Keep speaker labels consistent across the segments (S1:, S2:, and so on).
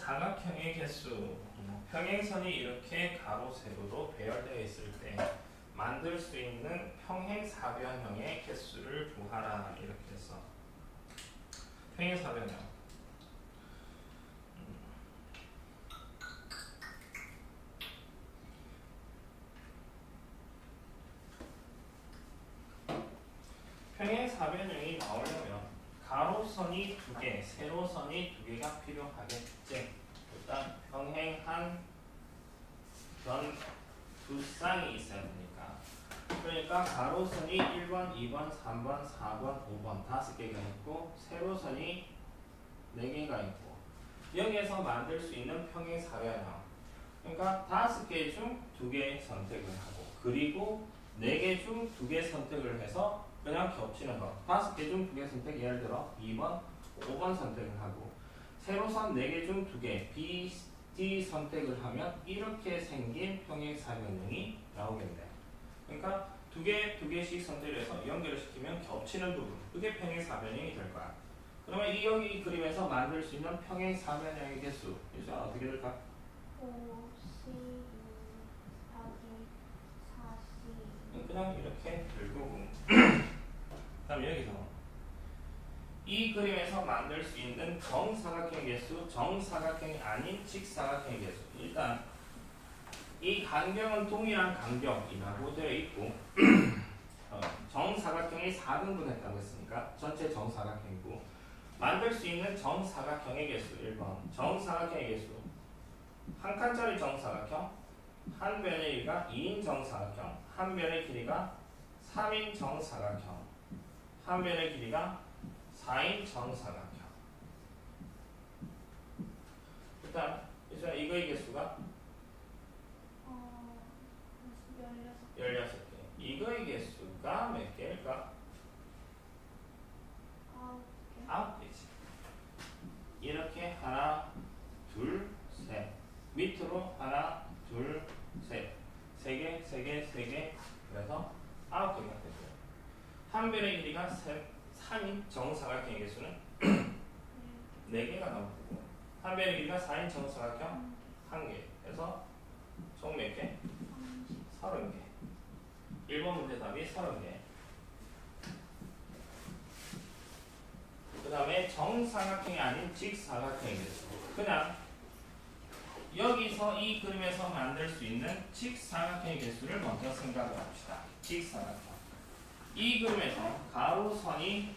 S1: 사각형의 개수. 평행선이 이렇게 가로 세로로 배열되어 있을 때 만들 수 있는 평행사변형의 개수를 구하라 이렇게 해서 평행사변형. 평행사변형이 나오려면 가로선이 두 개, 세로선이 두 개가 필요하겠지. 일단 평행한 변 두 쌍이 있어야 되니까. 그러니까 가로선이 1번, 2번, 3번, 4번, 5번 5개가 있고 세로선이 4개가 있고 여기에서 만들 수 있는 평행사변형. 그러니까 5개 중 2개 선택을 하고 그리고 4개 중 2개 선택을 해서 그냥 겹치는 거. 5개 중 2개 선택, 예를 들어 2번, 5번 선택을 하고 세로선 4개 중 2개 B, D 선택을 하면 이렇게 생긴 평행사변형이 나오겠네. 그러니까 2개씩 선택을 해서 연결을 시키면 겹치는 부분, 그게 평행사변형이 될 거야. 그러면 이 여기 그림에서 만들 수 있는 평행사변형의 개수 이제 어떻게 될까?
S2: 5, 12, 40.
S1: 그냥 이렇게 될 거고. 그다음 여기서 이 그림에서 만들 수 있는 정사각형 개수, 정사각형이 아닌 직사각형의 개수. 일단 이 간격은 동일한 간격이라고 되어 있고 정사각형이 4등분 했다고 했으니까 전체 정사각형이고 만들 수 있는 정사각형의 개수 1번 정사각형의 개수 한 칸짜리 정사각형 한 변의 길이가 2인 정사각형 한 변의 길이가 3인 정사각형 한 변의 길이가 4인 정사각형. 일단 이제 이거의 개수가 16개. 이거의 개수가 몇 개일까?
S2: 9개.
S1: 9개지. 이렇게 하나, 둘, 셋. 밑으로 하나, 둘, 셋. 3개, 3개, 3개. 그래서 9개가 되고요. 한 변의 길이가 3인 정사각형의 개수는 4개가 나오고 한 변의 길이가 4인 정사각형 1개. 그래서 총 몇 개? 30개. 1번 문제 답이 30개. 그 다음에 정사각형이 아닌 직사각형의 개수. 그냥 여기서 이 그림에서 만들 수 있는 직사각형의 개수를 먼저 생각을 합시다. 직사각형. 이 그림에서 가로선이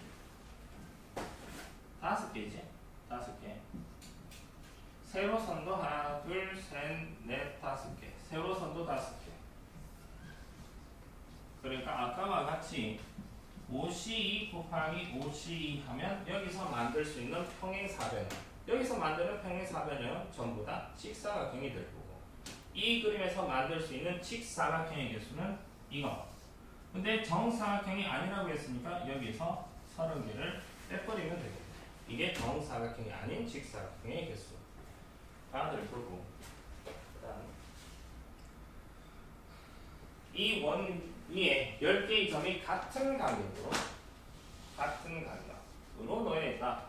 S1: 5개지? 5개. 세로선도 하나, 둘, 셋, 넷, 5개. 세로선도 5개. 그러니까 아까와 같이 5C2 곱하기 5C2 하면 여기서 만들 수 있는 평행사변형. 여기서 만드는 평행사변형은 전부 다 직사각형이 될 거고 이 그림에서 만들 수 있는 직사각형의 개수는 이거. 근데 정사각형이 아니라고 했으니까 여기서 30개를 빼버리면 되겠네. 이게 정사각형이 아닌 직사각형의 개수가 될 거고 그다음 이 원 위에 10개의 점이 같은 간격으로 놓여 있다.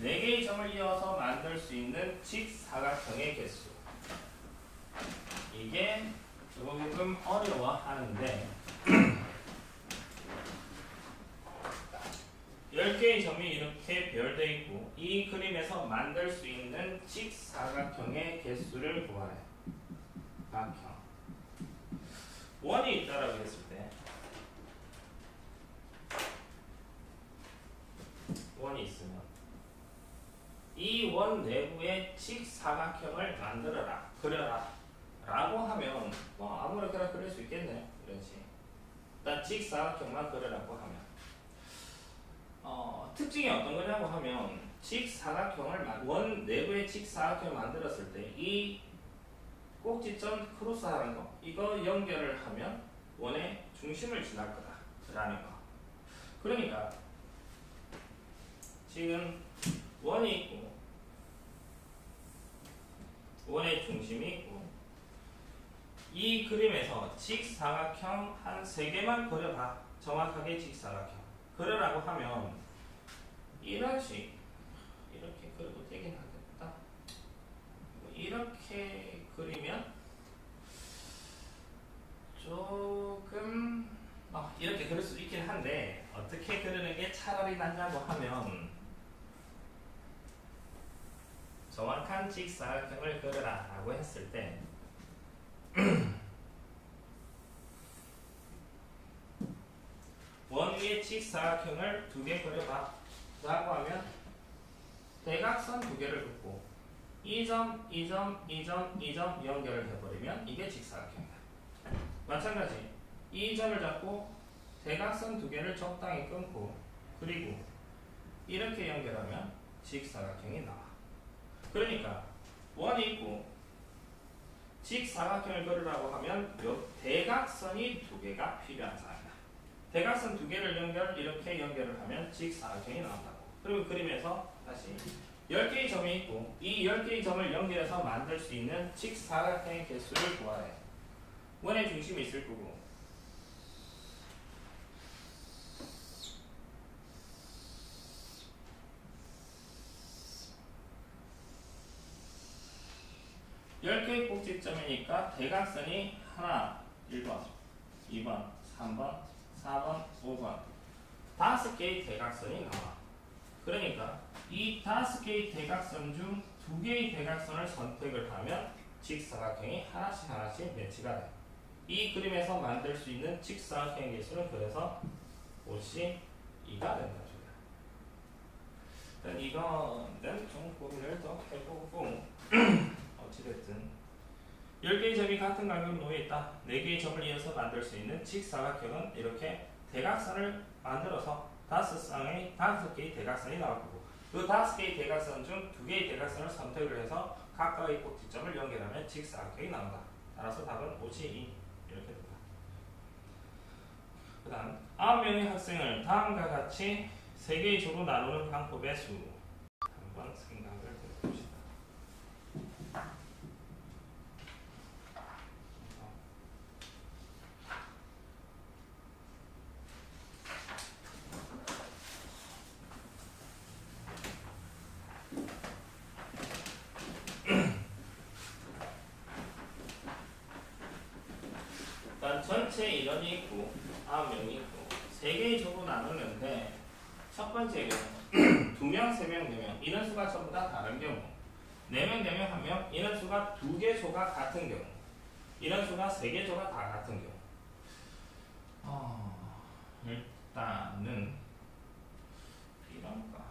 S1: 4개의 점을 이어서 만들 수 있는 직사각형의 개수. 이게 조금 어려워하는데 10개의 점이 이렇게 배열되어 있고 이 그림에서 만들 수 있는 직사각형의 개수를 구하래. 각형. 원이 있다라고 했을 때 원이 있으면 이 원 내부의 직사각형을 만들어라, 그려라 라고 하면 뭐 아무렇게나 그릴 수 있겠네요. 그렇지. 일단 직사각형만 그려라고 하면 특징이 어떤 거냐고 하면 직사각형을 원 내부의 직사각형을 만들었을 때 이 꼭지점 크로스 하는 거 이거 연결을 하면 원의 중심을 지날 거다 라는 거. 그러니까 지금 원이 있고 원의 중심이 있고 이 그림에서 직사각형 한 3개만 그려봐. 정확하게 직사각형 그려라고 하면 이런 식 이렇게 그려도 되긴 하겠다. 말이 나냐고 하면 정확한 직사각형을 그려라 라고 했을 때 원 위에 직사각형을 두 개 그려봐 라고 하면 대각선 두 개를 긋고 이 점, 이 점, 이 점, 이 점 연결을 해버리면 이게 직사각형이다. 마찬가지 이 점을 잡고 대각선 두 개를 적당히 끊고 그리고 이렇게 연결하면 직사각형이 나와. 그러니까 원이 있고 직사각형을 그리라고 하면 요 대각선이 두 개가 필요한 상황이다. 대각선 두 개를 이렇게 연결을 하면 직사각형이 나온다고. 그리고 그림에서 다시 10개의 점이 있고 이 10개의 점을 연결해서 만들 수 있는 직사각형의 개수를 구하래. 원의 중심이 있을 거고 열 개의 꼭지점이니까 대각선이 하나, 1번, 2번, 3번, 4번, 5번 5개의 대각선이 나와. 그러니까 이 5개의 대각선 중 2개의 대각선을 선택을 하면 직사각형이 하나씩 매치가 돼. 이 그림에서 만들 수 있는 직사각형의 개수는 그래서 옷이 2가 된다. 이거는 좀 고민을 더 해보고 어찌됐든 10개의 점이 같은 간격으로 놓여있다. 4개의 점을 이어서 만들 수 있는 직사각형은 이렇게 대각선을 만들어서 5개의 대각선이 나올 거고 그 5개의 대각선 중 2개의 대각선을 선택을 해서 각각의 꼭지점을 연결하면 직사각형이 나온다. 따라서 답은 5시 2 이렇게 된다. 그 다음 9명의 학생을 다음과 같이 3개의 조로 나누는 방법의 수 한번 생각을 해봅시다. 일단 전체 인원이 있고 9명이 있고 3개의 조로 나누는데 첫 번째 경우 2명, 3명, 4명 인원수가 전부 다 다른 경우 4명, 4명, 1명 인원수가 2개 조가 같은 경우 인원수가 3개 조가 다 같은 경우 일단은 이런 거 한번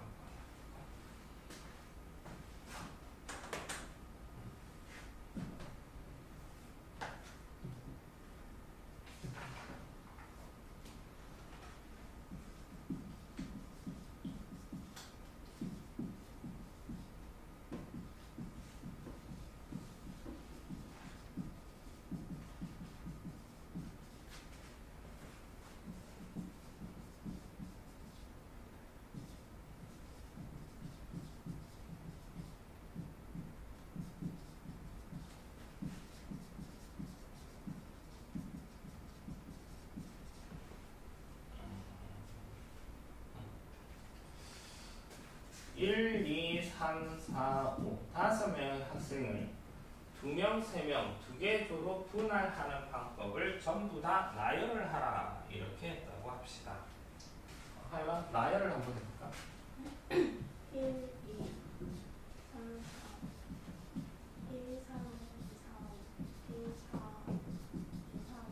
S1: 1, 2, 3, 4, 5 5명의 학생을 2명, 3명 2개 조로 분할하는 방법을 전부 다 나열을 하라 이렇게 했다고 합시다. 하여간 나열을 한번 해볼까?
S2: 1, 2, 3, 4 1, 3, 2, 4, 5 1, 4, 2, 4,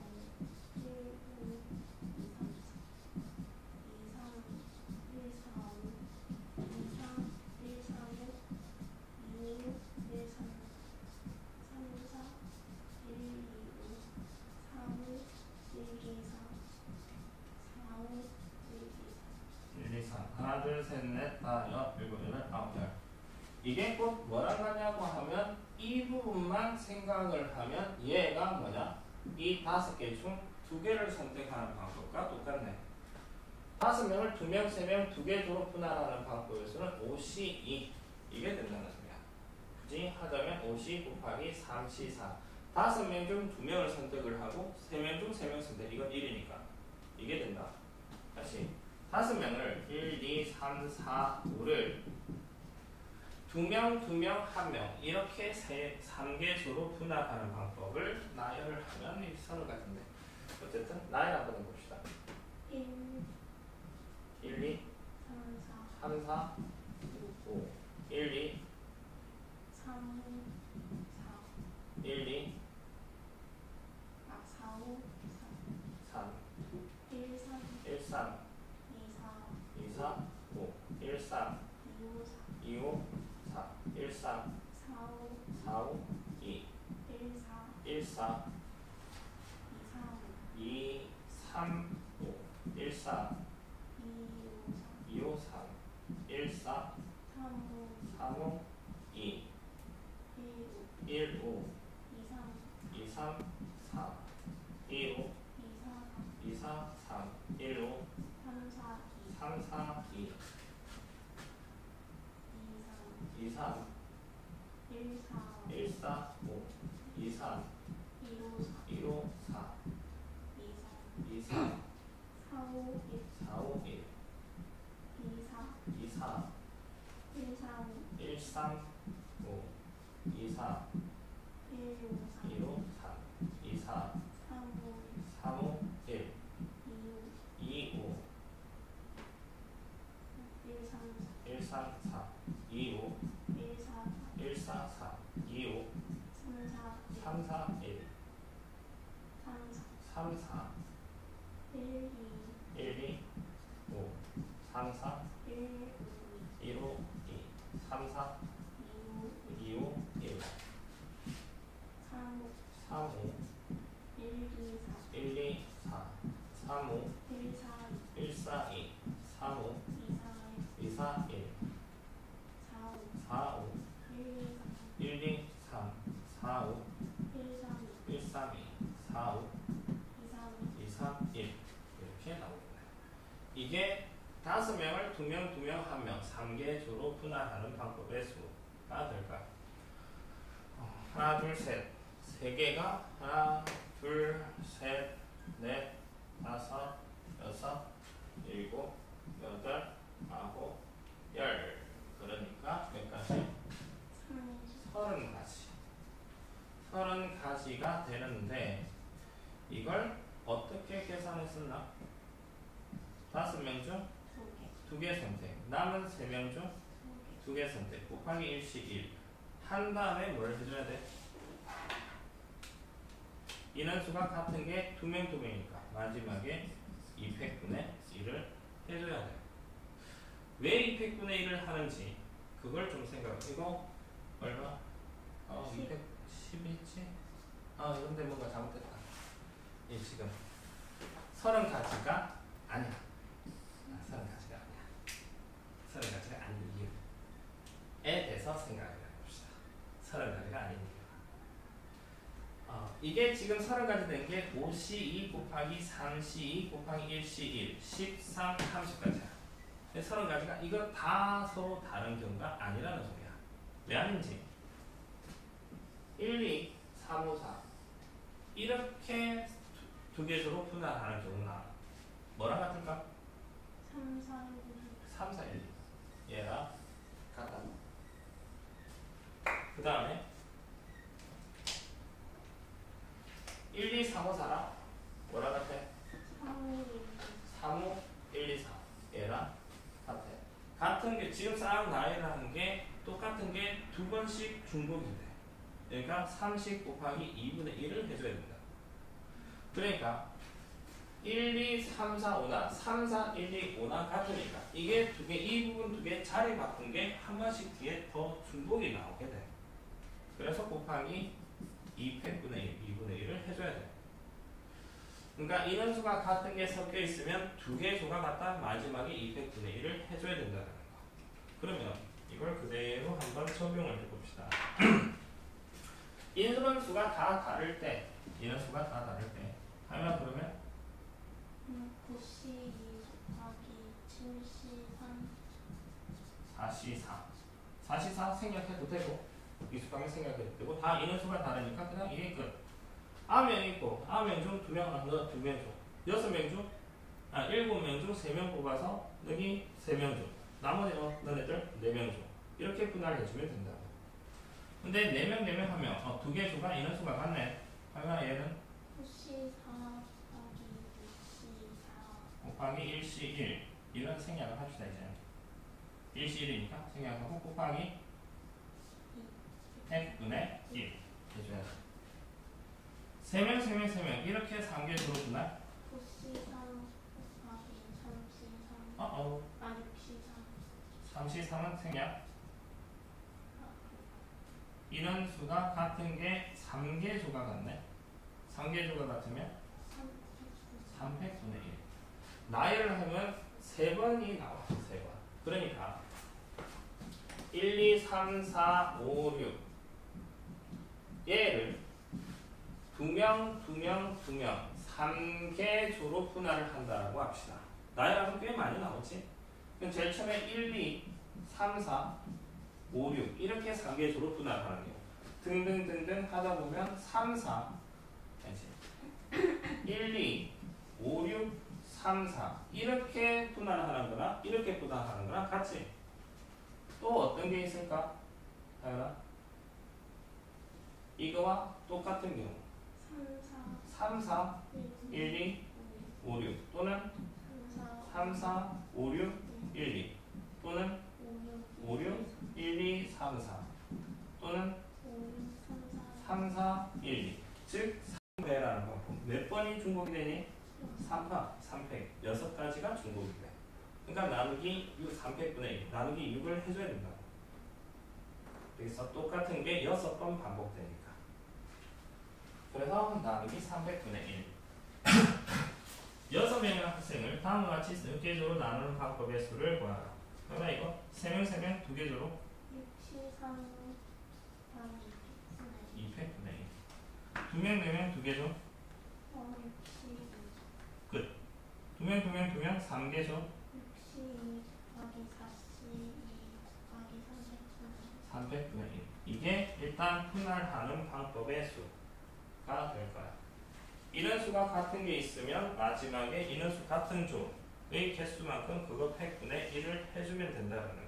S2: 5 1, 5, 2, 3, 4 2, 3, 1, 4, 5 2, 3, 1, 4, 5 2, 6, 1, 3, 3, 4 1, 2, 5 4, 5 1, 2, 4 4, 5 1, 2, 4
S1: 1, 2, 3 하나, 둘, 셋, 넷, 다, 여, 일곱, 여덟, 아홉, 열 이게 꼭 뭐랑 같냐고 하면 이 부분만 생각을 하면 얘가 뭐냐? 이 5개 중 2개를 선택하는 방법과 똑같네. 5명을 2명, 3명 2개 조로 분할하는 방법에서는 5C2 이게 된다는 소리야. 굳이 하자면 5C 곱하기 3C4 5명 중 2명을 선택을 하고 3명 중 3명 선택 이건 1이니까 이게 된다. 다시 5명을 1, 2, 3, 4, 5를 2명, 2명, 1명 이렇게 3개 조로 분할하는 방법을 나열을 하면 이 서로 같은데 어쨌든 나열 한번 해봅시다.
S2: 1,
S1: 1, 2,
S2: 3, 3, 4,
S1: 3, 4, 5, 1, 2,
S2: 3, 4,
S1: 1, 2,
S2: 4, 5,
S1: 3,
S2: 1, 3,
S1: 1, 3,
S2: 2, 4,
S1: 2, 4, 5, 1, 3,
S2: 2, 5, 4,
S1: 2, 5, 4, 1, 3,
S2: 4, 5,
S1: 4, 5, 2,
S2: 1, 4,
S1: 1, 4,
S2: 2, 3,
S1: 2, 3, 5, 1, 4,
S2: 2, 5, 4,
S1: 2, 5, 3, 1, 4,
S2: 3, 5,
S1: 3, 5, 2,
S2: 1, 5,
S1: 1, 5,
S2: 2, 3,
S1: 2, 3, 4, 2, 5,
S2: 2, 4,
S1: 2, 4, 3, 1, 5,
S2: 3, 4, 2,
S1: 3, 4, 2, 2, 3,
S2: 1, 4,
S1: 1, 4, 5, 2, 3,
S2: 1, 5, 4,
S1: 1, 5, 4,
S2: 2, 3,
S1: 2, 3,
S2: 4, 5, 1,
S1: 4, 5, 1,
S2: 2, 4,
S1: 2, 4,
S2: 1, 4, 5,
S1: 1, 3, 5, 2, 4,
S2: 1, 5,
S1: 1, 5, 3, 2, 4,
S2: 3, 5,
S1: 3, 5, 1,
S2: 2,
S1: 2, 5,
S2: 1, 3,
S1: 1, 3, 4, 2, 5,
S2: 1, 4,
S1: 1, 4, 4, 2, 5,
S2: 3, 4,
S1: 3, 4, 1,
S2: 3, 4,
S1: 3, 4,
S2: 1,
S1: 1, 2, 5, 3, 4,
S2: 2, 1,
S1: 1, 5, 2, 3, 4,
S2: 2,
S1: 2, 5, 1,
S2: 3,
S1: 3, 5,
S2: 1, 2,
S1: 1, 2, 4, 3, 5,
S2: 4, 1, 4,
S1: 1, 4, 2, 3, 5,
S2: 2, 4, 1,
S1: 2, 4, 1,
S2: 4, 5,
S1: 4, 5,
S2: 1, 2, 3,
S1: 1, 2, 3, 4, 5,
S2: 1, 3,
S1: 1, 3, 2, 4, 5,
S2: 2, 3,
S1: 2, 3, 1 이렇게 나오겠네요. 이게 5명을 2명, 2명, 1명 3개 조로 분할하는 방법의 수가 될까요? 하나, 둘, 셋 3개가 하나, 둘, 셋, 넷, 다섯, 여섯, 일곱, 여덟, 아홉, 열 그러니까 몇 가지? 30가지 30가지가 되는데 이걸 어떻게 계산했었나? 5명 중 2개 선택 남은 3명 중 2개 선택 곱하기 1씩 1 한 다음에 뭘 해줘야 돼? 인원수가 같은 게 2명 2명이니까 마지막에 2팩분의 1을 해줘야 돼. 왜 2팩분의 1을 하는지 그걸 좀 생각해. 이거 얼마? 210이지? 근데 뭔가 잘못됐다. 이 지금 30가지가 아니야. 30가지가 아니야. 30가지가 아닌 이유에 대해서 생각을 해봅시다. 30가지가 아닌 이유. 이게 지금 30가지 된 게 5C2 곱하기 3C2 곱하기 1C1 13, 30까지야. 30가지가 이거 다 서로 다른 경우가 아니라는 소리야. 왜 아닌지 1, 2, 3, 5, 4 이렇게 두 개조로 분할하는 경우는 뭐랑 같을까?
S2: 3, 4,
S1: 3, 4, 1 얘랑 같다. 그 다음에 1, 2, 3, 5, 4랑 뭐랑 같아? 3, 5, 1, 2, 4 얘랑 같아. 같은 게 지금 쌓은 나이라는 게 똑같은 게 두 번씩 중복이 돼. 그러니까 30 곱하기 2분의 1을 해줘야 된다. 그러니까 1, 2, 3, 4, 5나 3, 4, 1, 2, 5나 같으니까 이게 두 개, 이 부분 두 개 자리 바꾼 게 한 번씩 뒤에 더 중복이 나오게 돼. 그래서 곱하기 2팩분의 1, 2분의 1을 해줘야 돼. 그러니까 인원수가 같은 게 섞여 있으면 두 개 조가 같다 마지막에 2팩분의 1을 해줘야 된다는 거. 그러면 이걸 그대로 한번 적용을 해봅시다. 인원수가 다 다를 때 하면 그러면
S2: 9C2 곱하기 7C3
S1: 4C4 4C4 생략해도 되고 미수방에 생략해도 되고 다 인원수가 다르니까 그냥 이게 끝. 9명 있고 9명 중 2명을 넣어 2명 줘. 6명 중 7명 중 3명 뽑아서 여기 3명 줘. 나머지 너네들 4명 줘. 이렇게 분할해주면 된다고. 근데 4명 4명 하면 두 개 조가 인원수가 같네. 그러면 얘는
S2: 9C4 곱하기 9C4
S1: 곱하기 1C1 이런 생략을 합시다 이제. 1C1이니까 생략하고 곱하기 100분의 1 해줘야지. 3명, 3명, 3명 이렇게 3개수로 분할?
S2: 9C3 곱하기 3C3
S1: 어어
S2: 아 6C3
S1: 3C3은 생략. 이런 수가 같은 게 3개수가 같네. 3개수가 같으면 300분의 1. 나열을 하면 3번이 나와. 3번. 그러니까 1, 2, 3, 4, 5, 6 얘를 2명, 2명, 2명 3개조로 분할을 한다고 합시다. 나열하면 꽤 많이 나오지. 그럼 제일 처음에 1, 2, 3, 4, 5, 6 이렇게 3개조로 분할하는 경우 등등등등 하다 보면 3, 4 1, 2, 5, 6, 3, 4 이렇게 분할하는 거나 이렇게 분할하는 거나 같이. 또 어떤 게 있을까? 하연아? 이거와 똑같은 경우 3, 4, 1, 2, 5, 6 또는 3, 4, 5, 6, 1, 2 또는 5, 6, 1, 2, 3, 4 또는 3, 4, 1, 2 즉 3배라는 방법. 몇 번이 중복이 되니? 3파, 3팩 6가지가 중복이 돼. 그러니까 나누기 6, 300분의 1 나누기 6을 해줘야 된다고. 그래서 똑같은 게 6번 반복되니까. 그래서 나누기 300분의 1 6명의 학생을 다음과 같이 6개조로 나누는 방법의 수를 구하라. 그러나 이거 3명, 3명 2개조로
S2: 6C3
S1: 200분의 1 2명, 4명 2개조
S2: 6C2
S1: 2명, 2명, 2명 3개조
S2: 6C2 곱하기 4C2 곱하기 300분의
S1: 300분의 1 이게 일단 분할하는 방법의 수가 될 거야. 이런 수가 같은 게 있으면 마지막에 이런 수 같은 조의 개수만큼 그거 100분의 1을 해주면 된다는 거.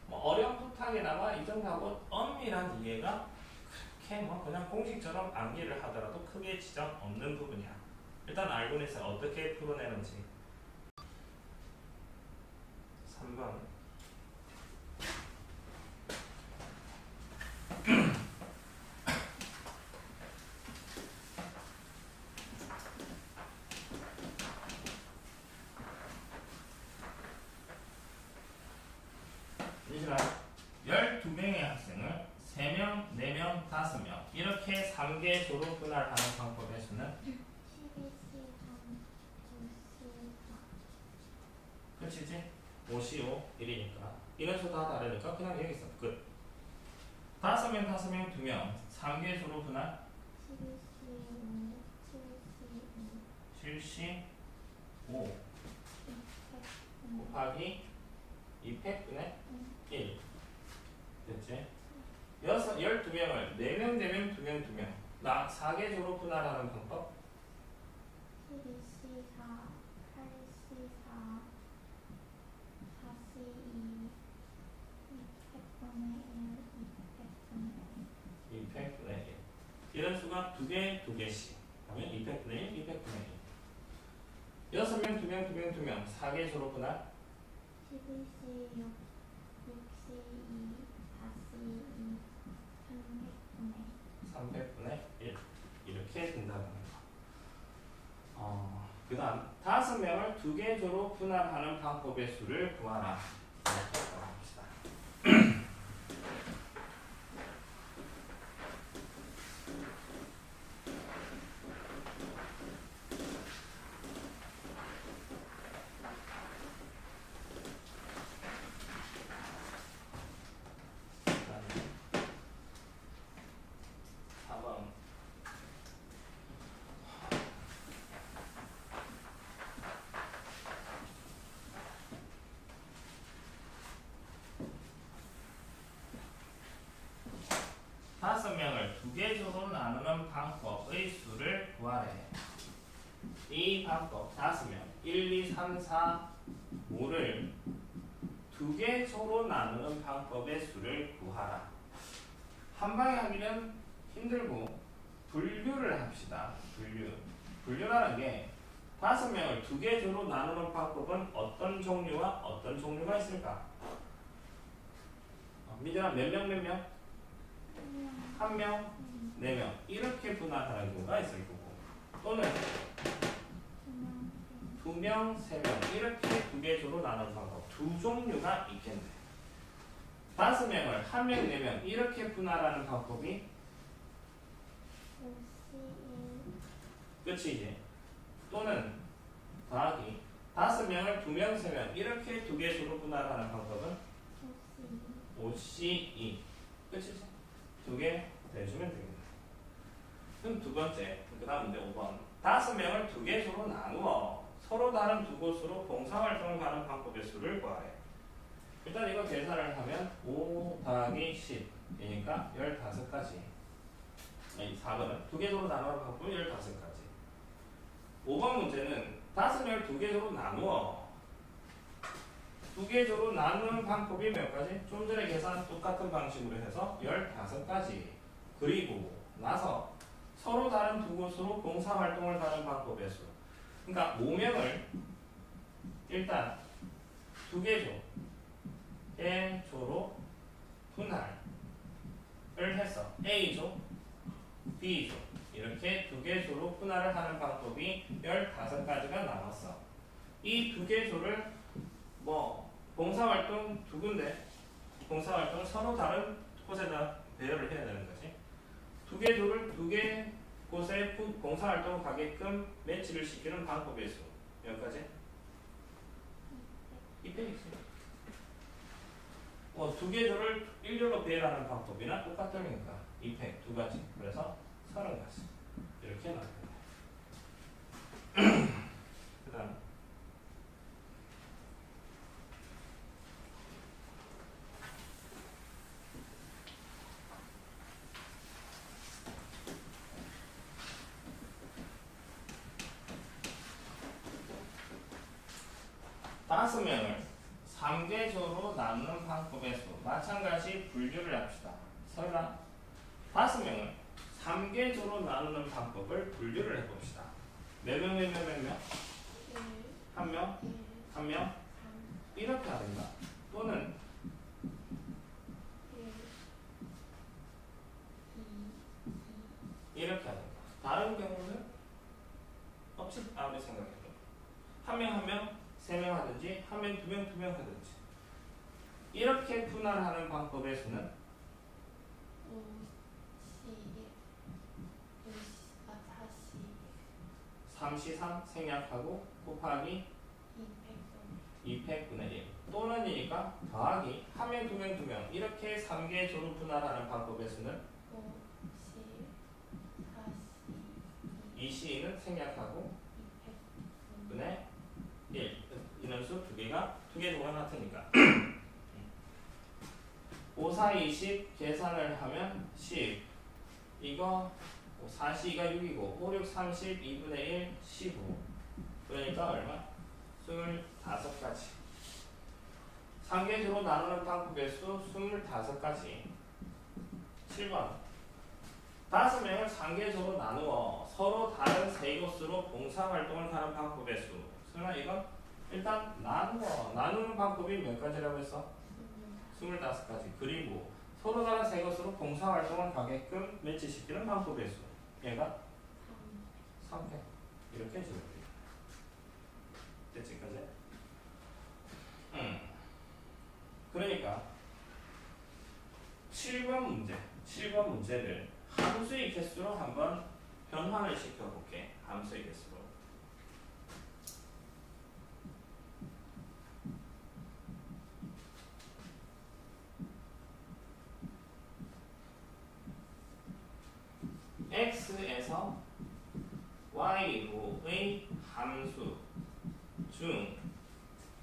S1: 뭐 어렴풋하게나마 이 정도하고 엄밀한 이해가 그렇게 뭐 그냥 공식처럼 암기를 하더라도 크게 지장 없는 부분이야. 일단 알고 있어요. 어떻게 풀어내는지. 3번 이지라 12명의 학생을 3명, 4명, 5명 이렇게 3개조로 분할하는 방법의 수는
S2: 12C3 9C4
S1: 끝이지? 5C5 1이니까 이런 수 다 다르니까 그냥 여기서 끝. 5명, 5명, 2명 3개조로 분할
S2: 12C5 7C5
S1: 7C5 곱하기 200분의 1 됐지? 12명을 4명, 4명, 2명, 2명 나 4개조로 분할하는 방법
S2: 12C4 8C4 4C2 200분의 1
S1: 200분의 1 이런 수가 2개, 2개씩 하면 200분의 1, 200분의 1 6명, 2명, 2명, 2명 4개조로 분할
S2: 12C6 6C2 4C2
S1: 300분의 1 이렇게 된다는 거. 그 다음 5명을 2개조로 분할하는 방법의 수를 구하라. 이렇게 합시다. 4번 5명을 2개조로 나누는 방법의 수를 구하래. 이 방법 5명 1, 2, 3, 4, 5를 2개조로 나누는 방법의 수를 구하라. 한 방에 하기는 힘들고 분류를 합시다. 분류라는 게 5명을 2개조로 나누는 방법은 어떤 종류와 어떤 종류가 있을까? 민준아 몇 명 몇 명? 한 명, 네 명 이렇게 분할하는 경우가 있을 거고 또는 두 명, 세 명 이렇게 두 개 조로 나누는 방법 두 종류가 있겠네. 다섯 명을 한 명, 네 명 이렇게 분할하는 방법이 끝이지. 또는 더하기 다섯 명을 두 명, 세 명 이렇게 두 개 조로 분할하는 방법은 OCE 끝이지. 두 개 내주면 됩니다. 그럼 두 번째, 그 다음 문제 5번. 다섯 명을 두 개 조로 나누어 서로 다른 두 곳으로 봉사활동을 하는 방법의 수를 구하래. 일단 이거 계산을 하면 5 더하기 10이니까 15가지. 아니 4번은 두 개 조로 나누는 방법은 15가지. 5번 문제는 다섯 명을 두 개 조로 나누어 두 개 조로 나누는 방법이 몇 가지? 좀 전에 계산 똑같은 방식으로 해서 15가지. 그리고 나서 서로 다른 두 곳으로 봉사활동을 하는 방법의 수. 그러니까 모명을 일단 두 개 조의 조로 분할을 해서 A조, B조 이렇게 두 개 조로 분할을 하는 방법이 15가지가 나왔어. 이 두 개 조를 봉사활동 두 군데 봉사활동 서로 다른 곳에다 배열을 해야 되는 거지. 두 개 조를 두 개 곳에 봉사활동 가게끔 매치를 시키는 방법의 수. 몇 가지? 200이지. 두 개 조를 일렬로 배열하는 방법이나 똑같으니까 200 두 가지. 그래서 30가지. 이렇게 나옵니다. 그 다음 다섯 명을 3개조로 나누는 방법의 수. 마찬가지 분류를 합시다. 설마 다섯 명을 3개조로 나누는 방법을 분류를 해봅시다. 몇 명, 몇 명, 몇 명? 한 명? 한 명? 이렇게 하든가. 또는 이렇게 하든가. 다른 경우는 없지. 아무리 생각해도. 한 명, 한 명, 세 명 하든지, 한 명, 두 명, 두 명 하든지. 이렇게 분할하는 방법의 수는 33 생략하고 곱하기 200분의 1 또는 이니까 더하기 한 명, 두 명, 두 명 이렇게 3개 조로 분할하는 방법의 수는 20는 생략하고 분의 1 인원수 두 개가 두 개 조가 같으니까 5, 4, 20 계산을 하면 10 이거 4C가 6이고 5, 6, 30 2분의 1 15 그러니까 얼마? 25가지 3개 조로 나누는 방법의 수 25가지 7번 5명을 3개 조로 나누어 서로 다른 세 곳으로 봉사활동을 하는 방법의 수 설마 이건 일단 나누는 방법이 몇 가지라고 했어? 25가지 그리고 서로 다른 세 곳으로 봉사활동을 가게끔 매치시키는 방법의 수 얘가 3개 이렇게 해주면 돼요. 됐지까지? 그러니까 7번 문제를 함수의 개수로 한번 변환을 시켜볼게. 함수의 개수로. x에서 y로의 함수 중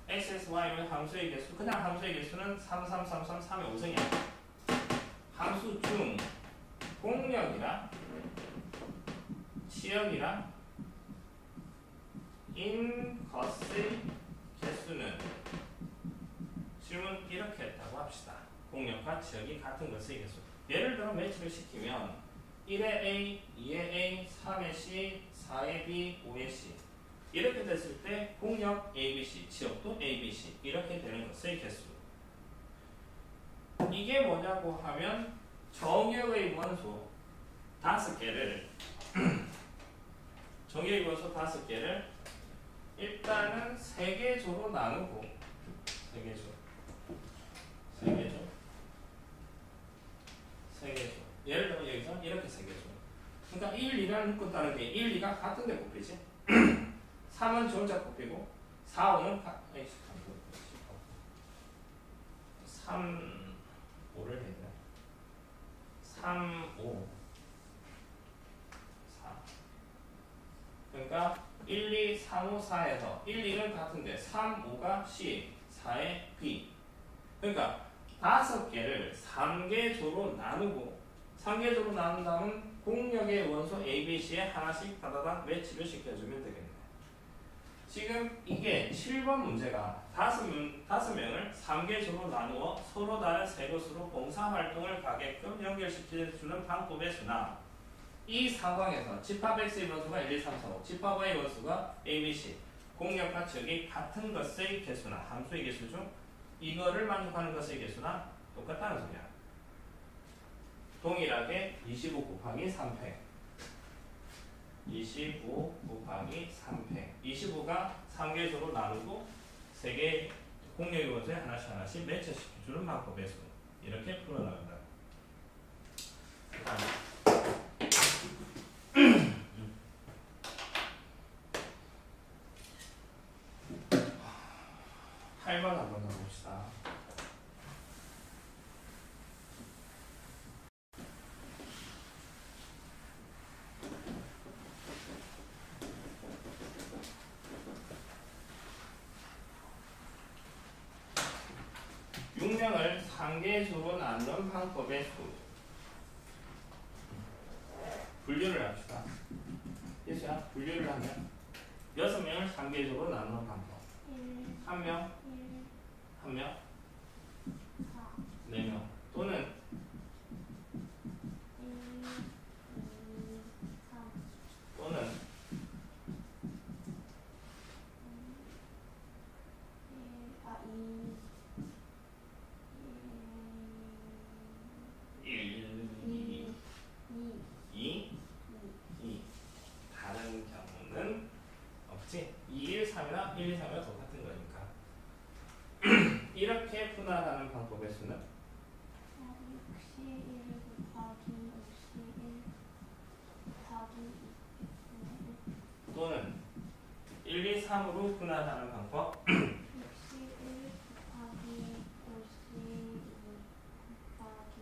S1: x에서 y로의 함수의 개수 그냥 함수의 개수는 3, 3, 3, 3, 3의 5승이야. 함수 중 공역이랑 치역이랑 인것의 개수는 질문 이렇게 했다고 합시다. 공역과 치역이 같은 것의 개수. 예를 들어 매치를 시키면 1의 A, 2의 A, 3의 C, 4의 B, 5의 C 이렇게 됐을 때 공역 ABC, 치역도 ABC 이렇게 되는 것의 개수. 이게 뭐냐고 하면 정역의 원소 5개를 정역의 원소 5개를 일단은 3개조로 나누고 3개조 예를 들어 여기서 이렇게 3개조 그러니까 1, 2라는 묶고 따는 게 1, 2가 같은 데 곱히지 3은 지 혼자 곱히고 4, 5는 3, 5를 해야 되나? 3, 5, 4 그러니까 1, 2, 3, 5, 4에서 1, 2는 같은데 3, 5가 C, 4의 B 그러니까 5개를 3개조로 나누고 3개조로 나눈 다음은 공역의 원소 A, B, C에 하나씩 다다닥 매치를 시켜주면 되겠네. 지금 이게 7번 문제가 5명을 3개조로 나누어 서로 다른 세 곳으로 봉사활동을 가게끔 연결시켜주는 방법의 수나 이 상황에서 집합 X의 원소가 1, 2, 3, 4, 5 집합 Y의 원소가 A, B, C 공역과 적이 같은 것의 개수나 함수의 개수 중 이거를 만족하는 것의 개수나 똑같다는 소리야. 동일하게 25 곱하기 3팩 25 곱하기 3팩 25가 3개조로 나누고 3개 공역의 원소에 하나씩 매치시켜주는 방법의 수 이렇게 풀어나간다. 할 번 한번 더 봅시다. 육명을 3개조로 나누는 방법의 수 분류를 합시다. 예수야 분류를 하면 6명을 3개조로 나누는 방법 1명 1명 4명 또는 1, 2 다른 경우는 없지. 2, 1, 3이나 1, 2, 3이나 똑같은 거니까 이렇게 분할하는 방법의 수는
S2: 61 곱하기 61 곱하기
S1: 또는 1, 2, 3으로 분할하는 방법
S2: 61 곱하기 52 곱하기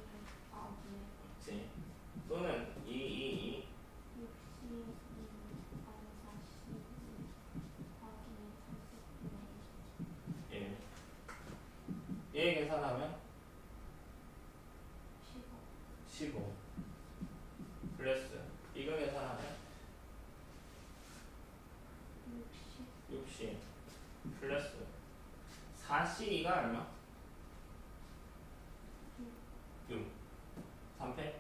S1: 없지. 또는 2, 2, 2
S2: 62 곱하기 42 곱하기
S1: 1 얘 계산하면 15 플러스 이거 계산하면 60 플러스 42가 얼마? 6 3패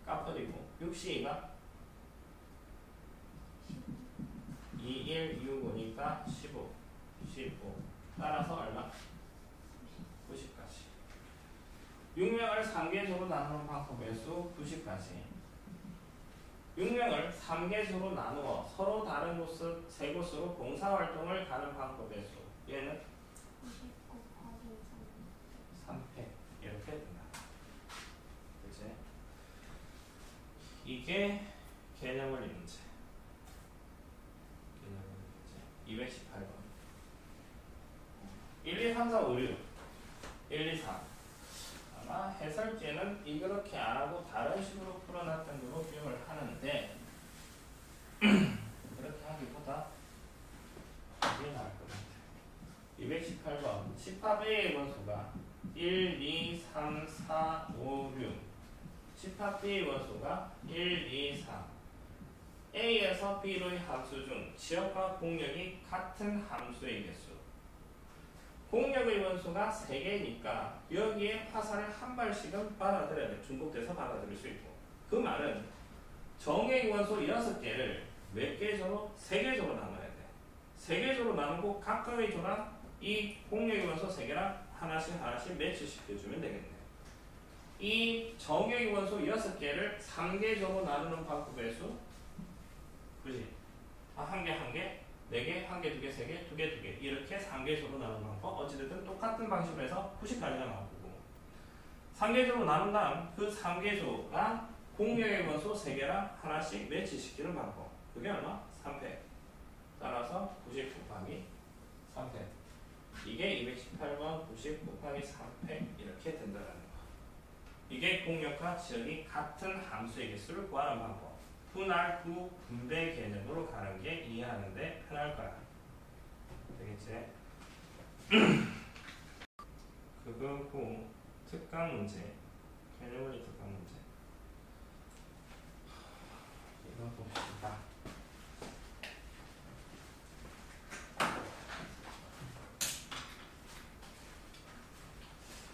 S1: 까버리고 62가 2, 1, 6, 5니까 15 따라서 얼마? 90까지 6명을 3개조로 나누는 방법의 수 90까지 6명을 3개조로 나누어 서로 다른 곳, 세 곳으로 봉사활동을 가는 방법의 수 얘는
S2: 90 곱하기
S1: 3팩 이렇게 된다. 그치? 이게 개념원리 문제. 개념원리 문제. 218번. 1, 2, 3, 4, 5, 6. 1, 2, 3. 아마 해설지에는 이렇게 안 하고 다른 식으로 풀어놨던 걸로 기억을 하는데 그렇게 하기보다 이게 나을 것 같아. 218번. 집합 A의 원소가 1, 2, 3, 4, 5, 6 집합 B의 원소가 1, 2, 3 A에서 B로의 함수 중 지역과 공역이 같은 함수의 개수 공역의 원소가 3개니까 여기에 화살을 한 발씩은 받아들여야 돼. 중복돼서 받아들일 수 있고 그 말은 정의 원소 6개를 몇 개조로? 3개조로 나눠야 돼. 3개조로 나누고 각각의 조랑 이 공역의 원소 3개랑 하나씩 매치시켜주면 되겠네. 이 정규 원소 6개를 3개조로 나누는 방법의 수. 그지? 한 개, 한 개, 4개, 한 개, 2개, 3개, 2개, 2개. 이렇게 3개조로 나누는 방법. 어찌됐든 똑같은 방식으로 해서 90까지가 나오고. 3개조로 나눈 다음 그 3개조가 공역의 원소 3개랑 하나씩 매치시키는 방법. 그게 얼마? 3팩. 따라서 90 곱하기 3팩. 이게 218번 90 곱하기 3팩 이렇게 된다는 거. 이게 공역과 지역이 같은 함수의 개수를 구하는 방법. 분할 후 분배 개념으로 가는 게 이해하는데 편할 거야. 되겠지? 그거고 특강 문제. 개념원리 특강 문제. 이거 봅시다.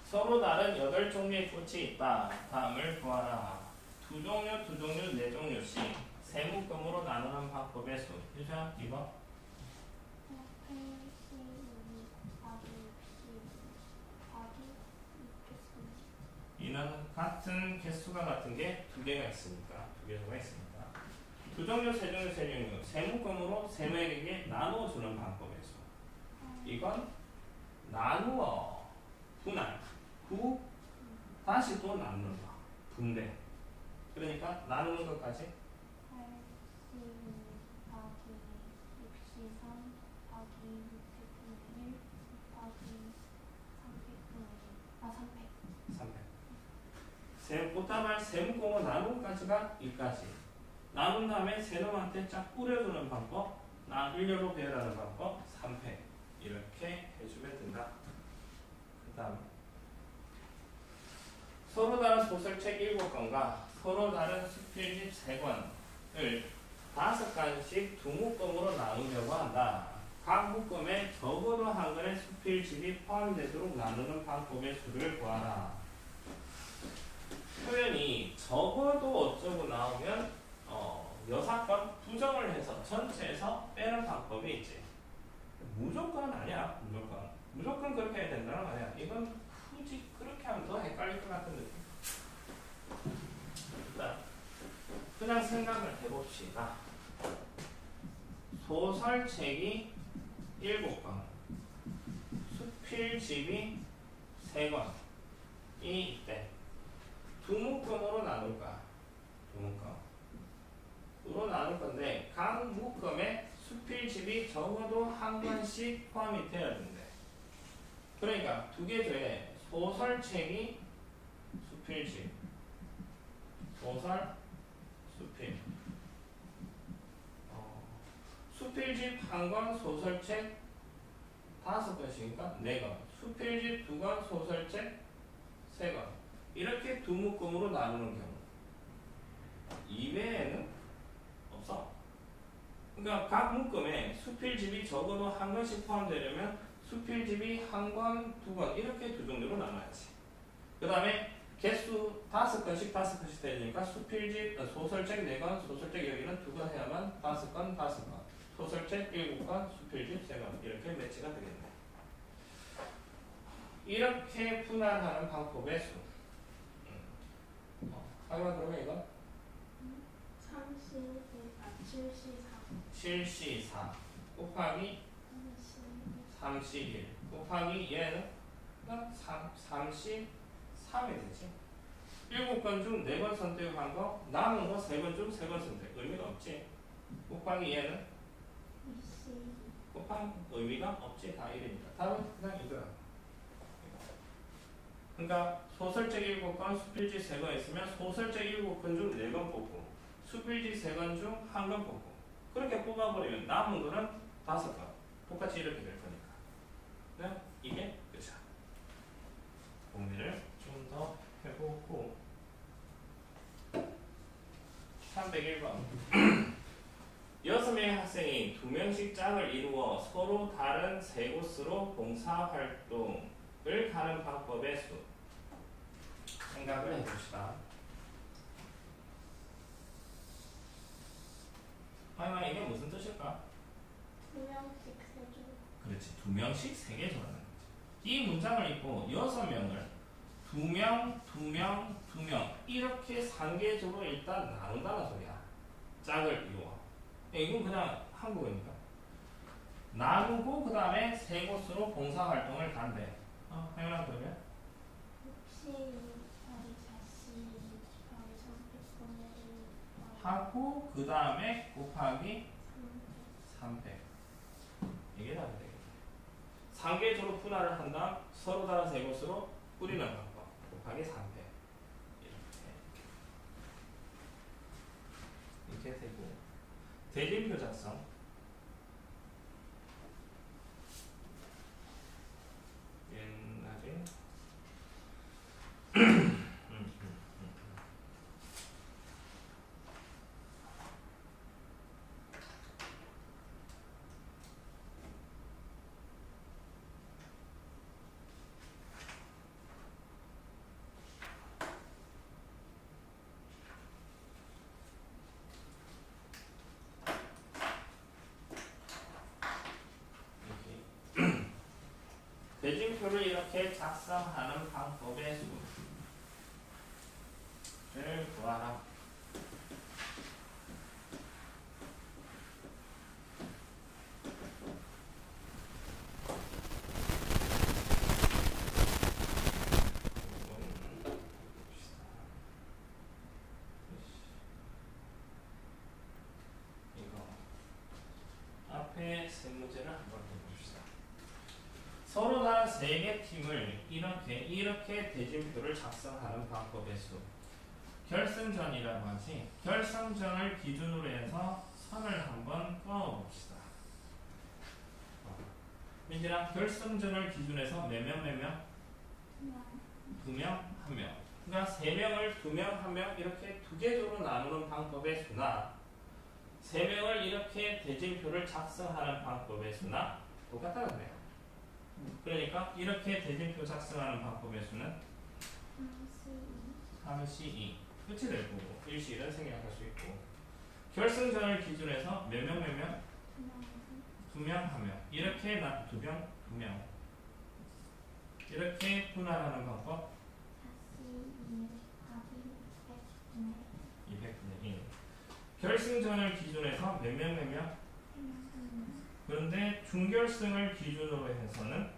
S1: 서로 다른 8종류의 꽃이 있다. 다음을 구하라. 2종류, 2종류, 4종류씩 세묶음으로 나누는 방법의 수. 유자, 이거? 이는 같은 개수가 같은 게 2개가 있으니까 2개수가 있으니까 2종류, 3종류, 3종류 세묶음으로 3명에게 나눠주는 방법의 수. 이건 나누어 분할 후 다시 또 나누는 거 분배. 그러니까 나누는 것까지 300. 꽃다발 세묶음으로 나누는 까지가 이까지. 나눈 다음에 세놈한테 쫙 뿌려주는 방법, 일렬로 배열하는 방법 3팩 이렇게 해주면 된다. 그 다음 서로 다른 소설책 7권과 서로 다른 수필집 3권을 5권씩 2묶음으로 나누려고 한다. 각 묶음에 적어도 한 권의 수필집이 포함되도록 나누는 방법의 수를 구하라. 표현이 적어도 어쩌고 나오면 여사건 부정을 해서 전체에서 빼는 방법이 있지. 무조건은 아니야. 무조건 그렇게 해야 된다는 거 아니야. 이건 굳이 그렇게 하면 더 헷갈릴 것 같은 느낌. 일단 그냥 생각을 해봅시다. 소설책이 7권, 수필집이 3권이 있대. 2묶음으로 나눌까? 2묶음으로 나눌 건데 각 묶음에 수필집이 적어도 한 권씩 포함이 되어야 된대. 그러니까 2개조에 소설책이 수필집, 소설, 수필. 수필집 1권, 소설책 5권씩이니까 4권. 수필집 2권, 소설책 3권. 이렇게 2묶음으로 나누는 경우. 이외에는 없어. 그러니까 각 묶음에 수필집이 적어도 한 권씩 포함되려면 수필집이 1권, 2권 이렇게 2종류로 나눠야지. 그 다음에 개수 5권씩 5권씩 되니까 수필집, 소설책 4권, 소설책 여기는 2권 해야만 5권, 5권. 소설책 7권, 수필집 3권 이렇게 매치가 되겠네. 이렇게 분할하는 방법의 수. 하지만 그러면 이건 7C4 곱하기 31 곱하기 얘는 33이 되지. 7권 중 4권 선택한 거 남은 거 3권 중 3권 선택 의미가 없지. 곱하기 얘는 곱하기 의미가 없지. 다 1이니까 답은 그냥 이거야. 그러니까 소설책 7권, 수필집 3권 있으면 소설책 7권 중 4권 뽑고 수필집 3권 중 1권 뽑고 그렇게 뽑아버리면 남은 거는 5권 똑같이 이렇게 될 거니까. 네? 이게 끝이야. 공부를 좀 더 해보고 301번 6명의 학생이 2명씩 짝을 이루어 서로 다른 3곳으로 봉사활동을 가는 방법의 수. 생각을 해봅시다. 하이마 이게 무슨 뜻일까?
S2: 2명씩 3조.
S1: 그렇지. 2명씩 3개 정하는 거지. 이 문장을 읽고 6명을 2명, 2명, 2명 이렇게 상계적으로 일단 나눈다는 소리야. 짝을 이루어. 이건 그냥 한국어니까. 나누고 그 다음에 세 곳으로 봉사활동을 간대. 혜연아 그러면?
S2: 혹시 저희 자신 저희 선택권을
S1: 하고 그 다음에 곱하기 300. 이게 답이 되겠네. 상계적으로 분할을 한 다음 서로 다른 세 곳으로 뿌리는 방법. 곱하기 300. 이렇게 되고 대진표 작성. 옛날에 대진표를 이렇게 작성하는 방법의 수를 구하라. 이거 앞에 세 문제를 한번 해봅시다. 서로 다른 세 개 팀을 이렇게 대진표를 작성하는 방법의 수. 결승전이라고 하지. 결승전을 기준으로 해서 선을 한번 그어봅시다. 민지랑 결승전을 기준해서 몇 명, 몇 명? 2명, 1명. 그러니까 3명을 2명, 1명 이렇게 두 개조로 나누는 방법의 수나 3명을 이렇게 대진표를 작성하는 방법의 수나 똑같다는 거예요. 그러니까 이렇게 대진표 작성하는 방법의 수는 3C2 끝이 될 거고 일시일은 생략할 수 있고 결승전을 기준해서 몇 명, 몇 명? 2명, 1명 이렇게 2명, 2명 이렇게 분할하는 방법 200분의 1 결승전을 기준해서 몇 명, 몇 명? 그런데 준결승을 기준으로 해서는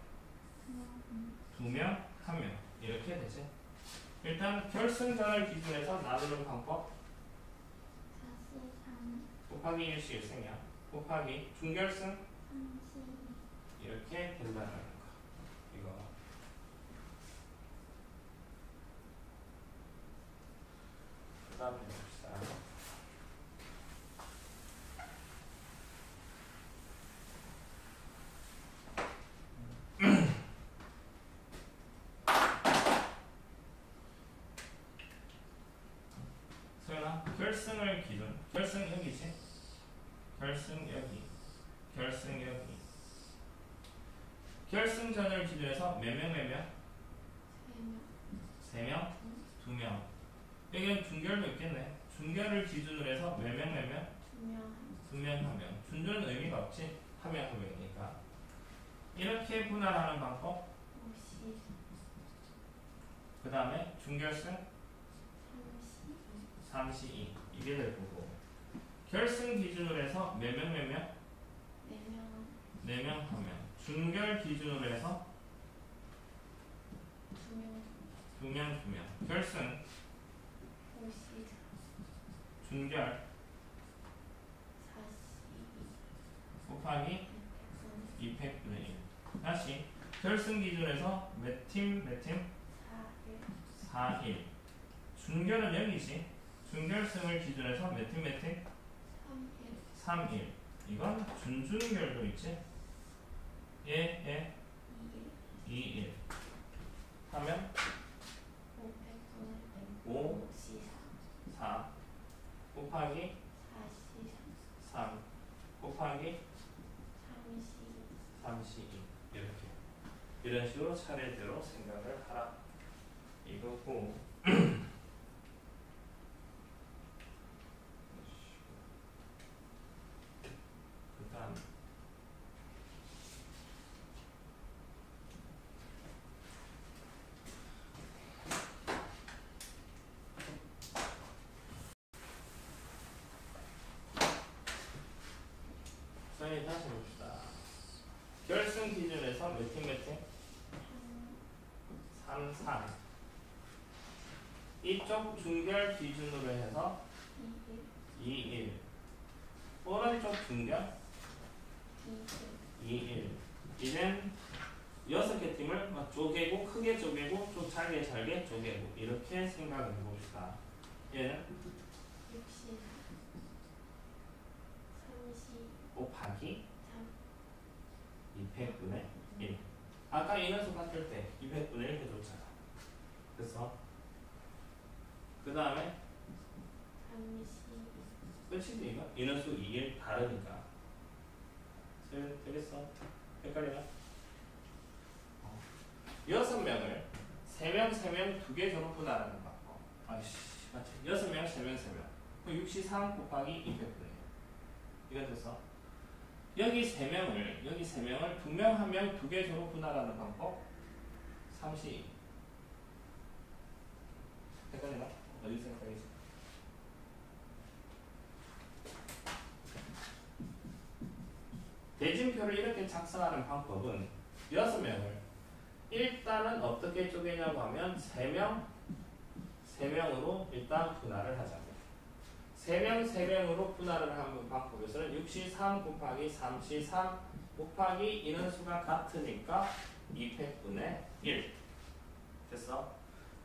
S1: 2명, 1명 이렇게 되지. 일단 결승전을 기준해서 나누는 방법 곱하기 일시 생략 곱하기 준결승 이렇게 된다는 거. 이거 그 다음에 봅시다. 소연아 결승을 기준 결승 여기지 결승 여기 결승 여기 결승전을 기준해서 몇 명, 몇 명? 3명? 2명 여기는 준결도 있겠네. 준결을 기준으로 해서 몇 명, 몇 명? 2명, 1명 준결은 의미가 없지. 1명, 1명이니까 이렇게 분할하는 방법 그 다음에 준결승 3C2 이게 될 거고 결승 기준으로 해서 몇 명, 몇 명? 4명, 1명 준결 기준으로 해서 2명, 2명 결승 준결 곱하기 200분의 1 다시 결승 기준에서 몇 팀, 몇 팀? 4, 1 준결은 0이지. 준결승을 기준해서 몇 팀, 몇 팀? 3, 1 이건 준준결도 있지. 예, 2, 1 하면 5, 4 곱하기 3 곱하기 3C2 이렇게 이런 식으로 차례대로 생각을 하라 이거고 그 다음 네, 다시 봅시다. 결승 기준에서 몇 팀 몇 팀? 3, 3. 이쪽 중결 기준으로 해서 2, 1. 오른쪽 중결 2, 1. 이젠 6개 팀을 막 쪼개고 크게 쪼개고 좀 잘게 쪼개고 이렇게 생각해 봅시다. 얘는
S2: 60, 30,
S1: 곱하기
S2: 3,
S1: 200분의 1. 아까 인원수 같을 때 200분의 1 해줬잖아. 그래서 그 다음에
S2: 30,
S1: 끝이지 이거? 인원수 2, 1 다르니까. 되겠어? 헷갈리나? 6명을 3명 2개 졸업분하라는 방법. 아이씨 맞지? 6명 3명 3명. 그럼 63 곱하기 200분의 1. 이거 됐어? 여기 3명을 2명 1명 2개 졸업분하라는 방법. 32. 헷갈리나? 어디서 헷갈리지? 대진표를 이렇게 작성하는 방법은 6명을 일단은 어떻게 쪼개냐고 하면 3명으로 일단 분할을 하자고. 3명으로 분할을 하는 방법에서는 63 곱하기 33 곱하기 인원수가 같으니까 200분의 1 됐어?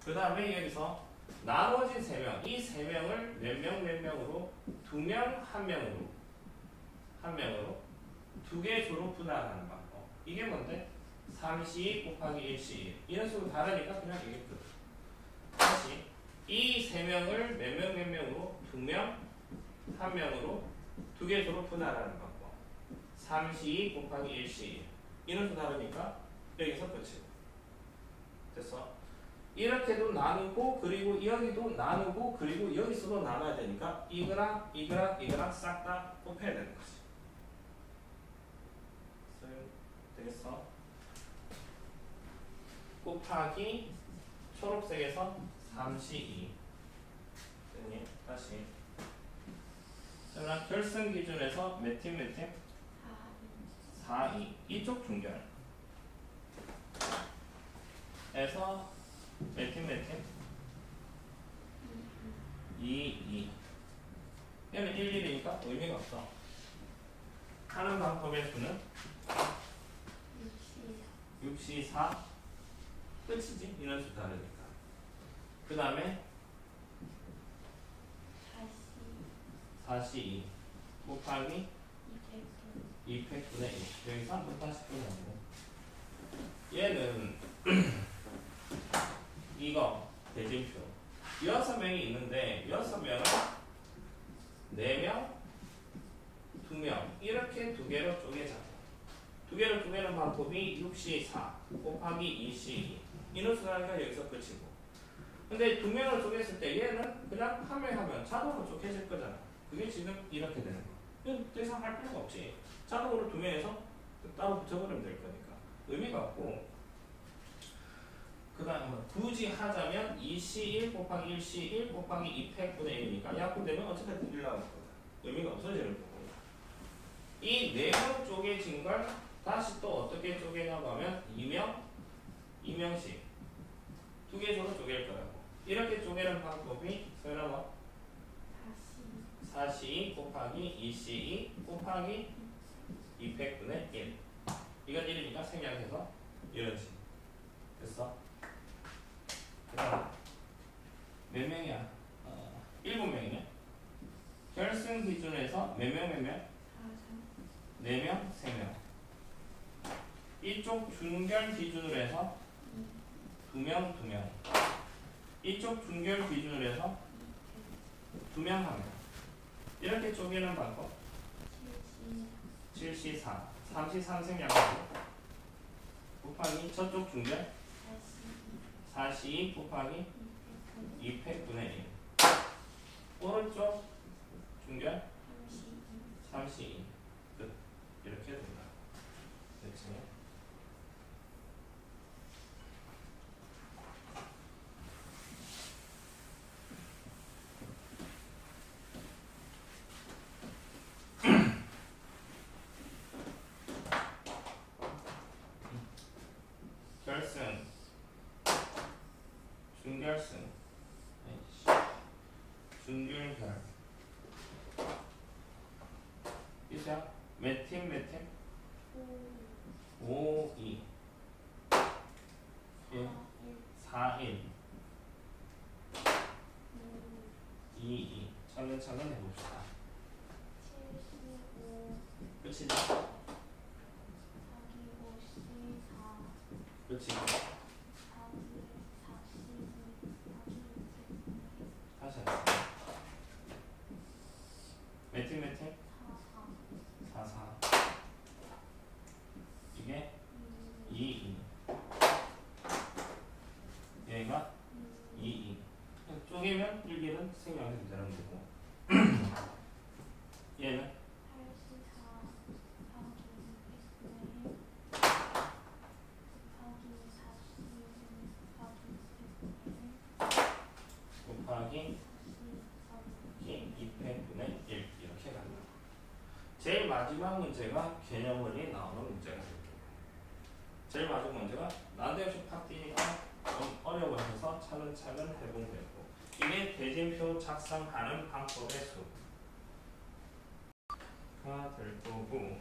S1: 그 다음에 여기서 나머지 3명 이 3명을 몇 명으로 2명 1명으로 2개 조로 분할하는 방법. 이게 뭔데? 32 곱하기 1C 인원수가 다르니까 그냥 이게 끝. 다시 이 3명을 몇 명으로 2명 1명으로 2개 조로 분할하는 방법. 32 곱하기 1C 인원수 다르니까 여기서 끝이고. 됐어? 이렇게도 나누고 그리고 여기도 나누고 그리고 여기서도 나눠야 되니까 이거랑 싹 다 곱해야 되는 거지. 되겠어? 곱하기 초록색에서 32. 됐니? 다시. 자, 결승 기준에서 몇 팀? 4, 2. 이쪽 중결. 에서 몇 팀? 2, 2. 얘는 1, 1이니까 의미가 없어. 하는 방법의 수는 64. 끝이지. 인원수 다르니까. 그 다음에 42 곱하기 200분의 1. 여기서 한번 다시 끊어보고. 얘는 이거 대진표 6명이 있는데 6명을 4명 2명 이렇게 2개로 쪼개자고. 2개로 쪼개는 방법이 64 곱하기 2C 인원수라니까 여기서 끝이고. 근데 2명을 쪼갰을 때 얘는 그냥 하면 자동으로 쪼개질 거잖아. 그게 지금 이렇게 되는 거. 이건 더 이상 할 필요가 없지. 자동으로 2명에서 따로 붙여버리면 될 거니까 의미가 없고. 그 다음에 굳이 하자면 2C1 곱하기 1C1 곱하기 200분의 1이니까 약분되면 어쨌든 1 나올 거다. 의미가 없어지는 거고. 이 4명 쪼개진 걸 다시 또 어떻게 쪼개냐고 하면 2명씩 2개 조로 쪼갤 거라고. 이렇게 쪼개는 방법이 설마 뭐? 42 곱하기 2C2 곱하기 200분의 1. 이건 1이니까 생략해서 이런식. 됐어? 그 다음 몇 명이야? 7명이네. 결승 기준에서 몇 명? 4명, 3명. 이쪽 중결 기준으로 해서 2명. 이쪽 중결 기준으로 해서 2명 1명. 이렇게 쪼개는 방법. 74 33 생략하고 곱하기 저쪽 중결 42 곱하기 200분의 1. 오른쪽 중결 32. 끝. 이렇게 된다. 됐지? 준균별. 있어요? 몇 팀? 5, 2, 1, 4, 1, 2, 2. 차근차근 해봅시다.
S2: 75,
S1: 끝이죠?
S2: 4, 54,
S1: 끝이.
S2: 4, 42,
S1: 다시 합시다. 몇 팀? 4, 4. 이게 2, 2. 얘가 2, 2. 쪼개면 1개는 생략이 되는 거고. 얘는
S2: 84, 4,
S1: 곱하기 200분의 1 이렇게 갑니다. 제일 마지막 문제가 개념원리 나오는 문제가 됩니다. 제일 마지막 문제가 난데없이 팍 뛰니까 좀 어려워져서 차근차근 해보면 되고, 이게 대진표 작성하는 방법의 수가 될 거고,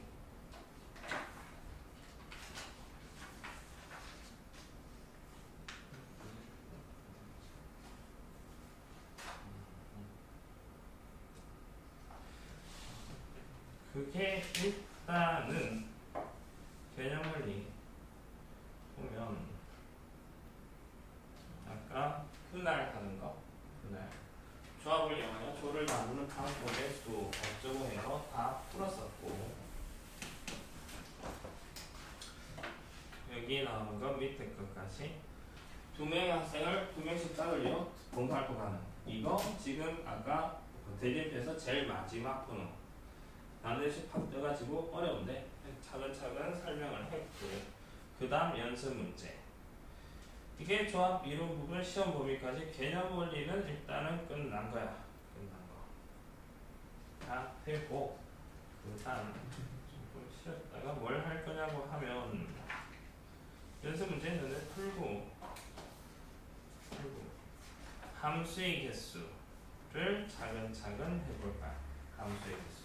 S1: 그게 일단은 개념원리 보면 아까 분할 하는 거, 분할 조합을 이용하여 조를 나누는 방법의 수 어쩌고 해서 다 풀었었고, 여기 나오는 거 밑에 것까지 두 명의 학생을 두 명씩 따돌려 공부할 거 가는 이거 지금 아까 대진표에서 제일 마지막 번호 난데없이 팍 떠가지고 어려운데 차근차근 설명을 했고, 그 다음 연습 문제. 이게 조합 이론 부분 시험 범위까지 개념 원리는 일단은 끝난 거야. 끝난 거. 다 되고, 그 다음 조금 쉬었다가 뭘 할 거냐고 하면 연습 문제 너네 풀고 함수의 개수를 차근차근 해볼 거야. 함수의 개수.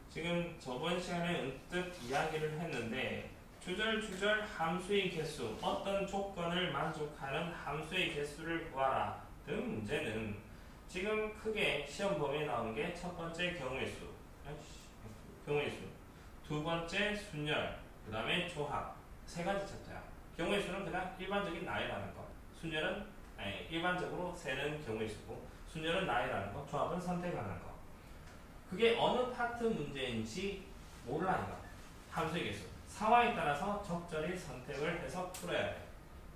S1: 지금 저번 시간에 언뜻 이야기를 했는데 주절주절 함수의 개수, 어떤 조건을 만족하는 함수의 개수를 구하라 등 문제는 지금 크게 시험 범위에 나온 게 첫 번째 경우의 수, 두 번째 순열, 그 다음에 조합, 세 가지 챕터야. 경우의 수는 그냥 일반적인 나이라는 거, 순열은 일반적으로 세는 경우의 수고, 순열은 나이라는 거, 조합은 선택하는 거. 그게 어느 파트 문제인지 몰라 이거. 함수의 개수. 상황에 따라서 적절히 선택을 해서 풀어야 돼.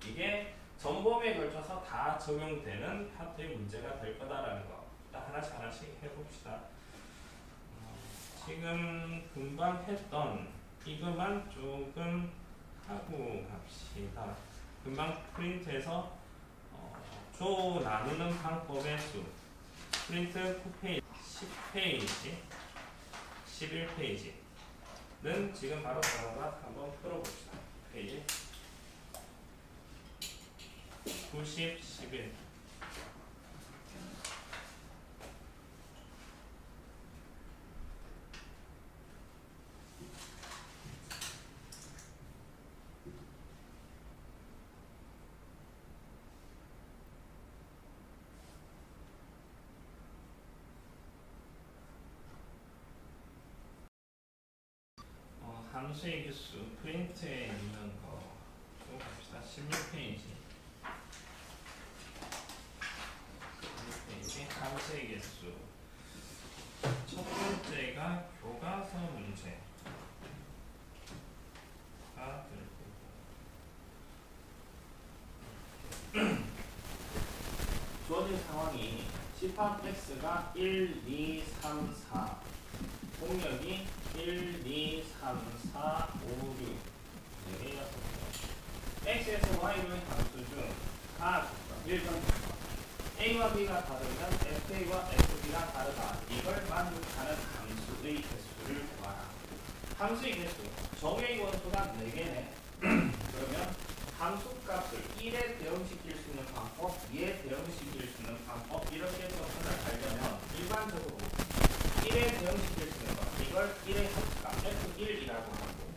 S1: 이게 전범위에 걸쳐서 다 적용되는 파트의 문제가 될 거다라는 거. 일단 하나씩 해봅시다. 지금 금방 했던 이것만 조금 하고 갑시다. 금방 프린트해서 조 나누는 방법의 수. 프린트 9페이지, 10페이지, 11페이지는 지금 바로 들어가 한번 풀어봅시다. 페이지 90, 11. 함수의 개수 프린트에 있는 거 좀 갑시다. 16페이지. 16페이지 함수의 개수. 첫 번째가 교과서 문제가 되고 주어진 상황이 집합 x가 1, 2, 3, 4 공역이 1, 2, 3, 4, 5, 6 4개, 6개. x에서 y로의 함수 중 각 1번 a와 b가 다르면 fa와 fb가 다르다. 이걸 만족하는 함수의 개수를 구하라. 함수의 개수 정의 원수가 4개네. 그러면 함수값을 1에 대응시킬 수 있는 방법, 2에 대응시킬 수 있는 방법 이렇게 접근을 하려면 일반적으로 1에 대응시킬 수 있는 것 이걸 1의 함수값 F1이라고 하고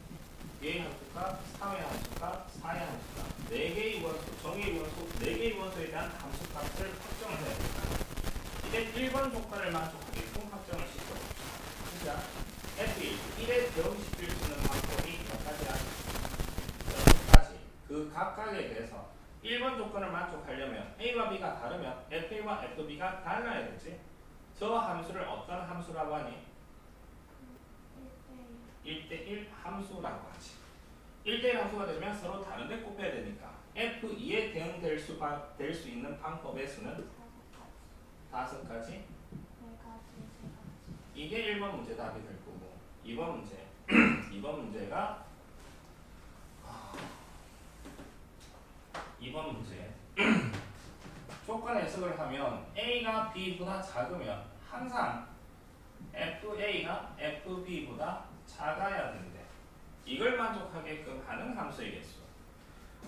S1: 2의 함수값, 3의 함수값, 4의 함수값 4개의 원소, 정의의 원소, 4개의 원소에 대한 함수값을 확정을 해야 됩니다. 이제 1번 조건을 만족하게끔 확정을 시켜. 그러니까 F1, 1에 대응시킬 수 있는 방법이 몇 가지야? 6가지. 그 각각에 대해서 1번 조건을 만족하려면 A와 B가 다르면 F1과 F2가 달라야 되지. 저 함수를 어떤 함수라고 하니? 1대1 함수라고 하지. 1대1 함수가 되면 서로 다른데 곱해야 되니까 F2에 대응될 수 있는 방법의 수는 5가지. 이게 1번 문제 답이 될 거고 2번 문제 2번 문제가 2번 문제 조건 해석을 하면 A가 B보다 작으면 항상 FA가 FB보다 작아야 되는데 이걸 만족하게끔 하는 함수의 개수.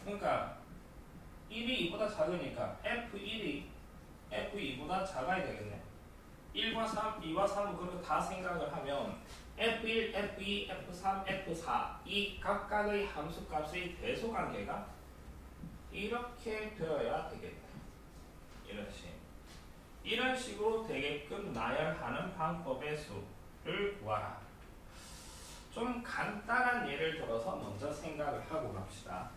S1: 그러니까 1이 2보다 작으니까 F1이 F2보다 작아야 되겠네. 1과 3, 2와 3은 그렇게 다 생각을 하면 F1, F2, F3, F4 이 각각의 함수값의 대소관계가 이렇게 되어야 되겠다. 이런 식으로 되게끔 나열하는 방법의 수를 구하라. 좀 간단한 예를 들어서 먼저 생각을 하고 갑시다.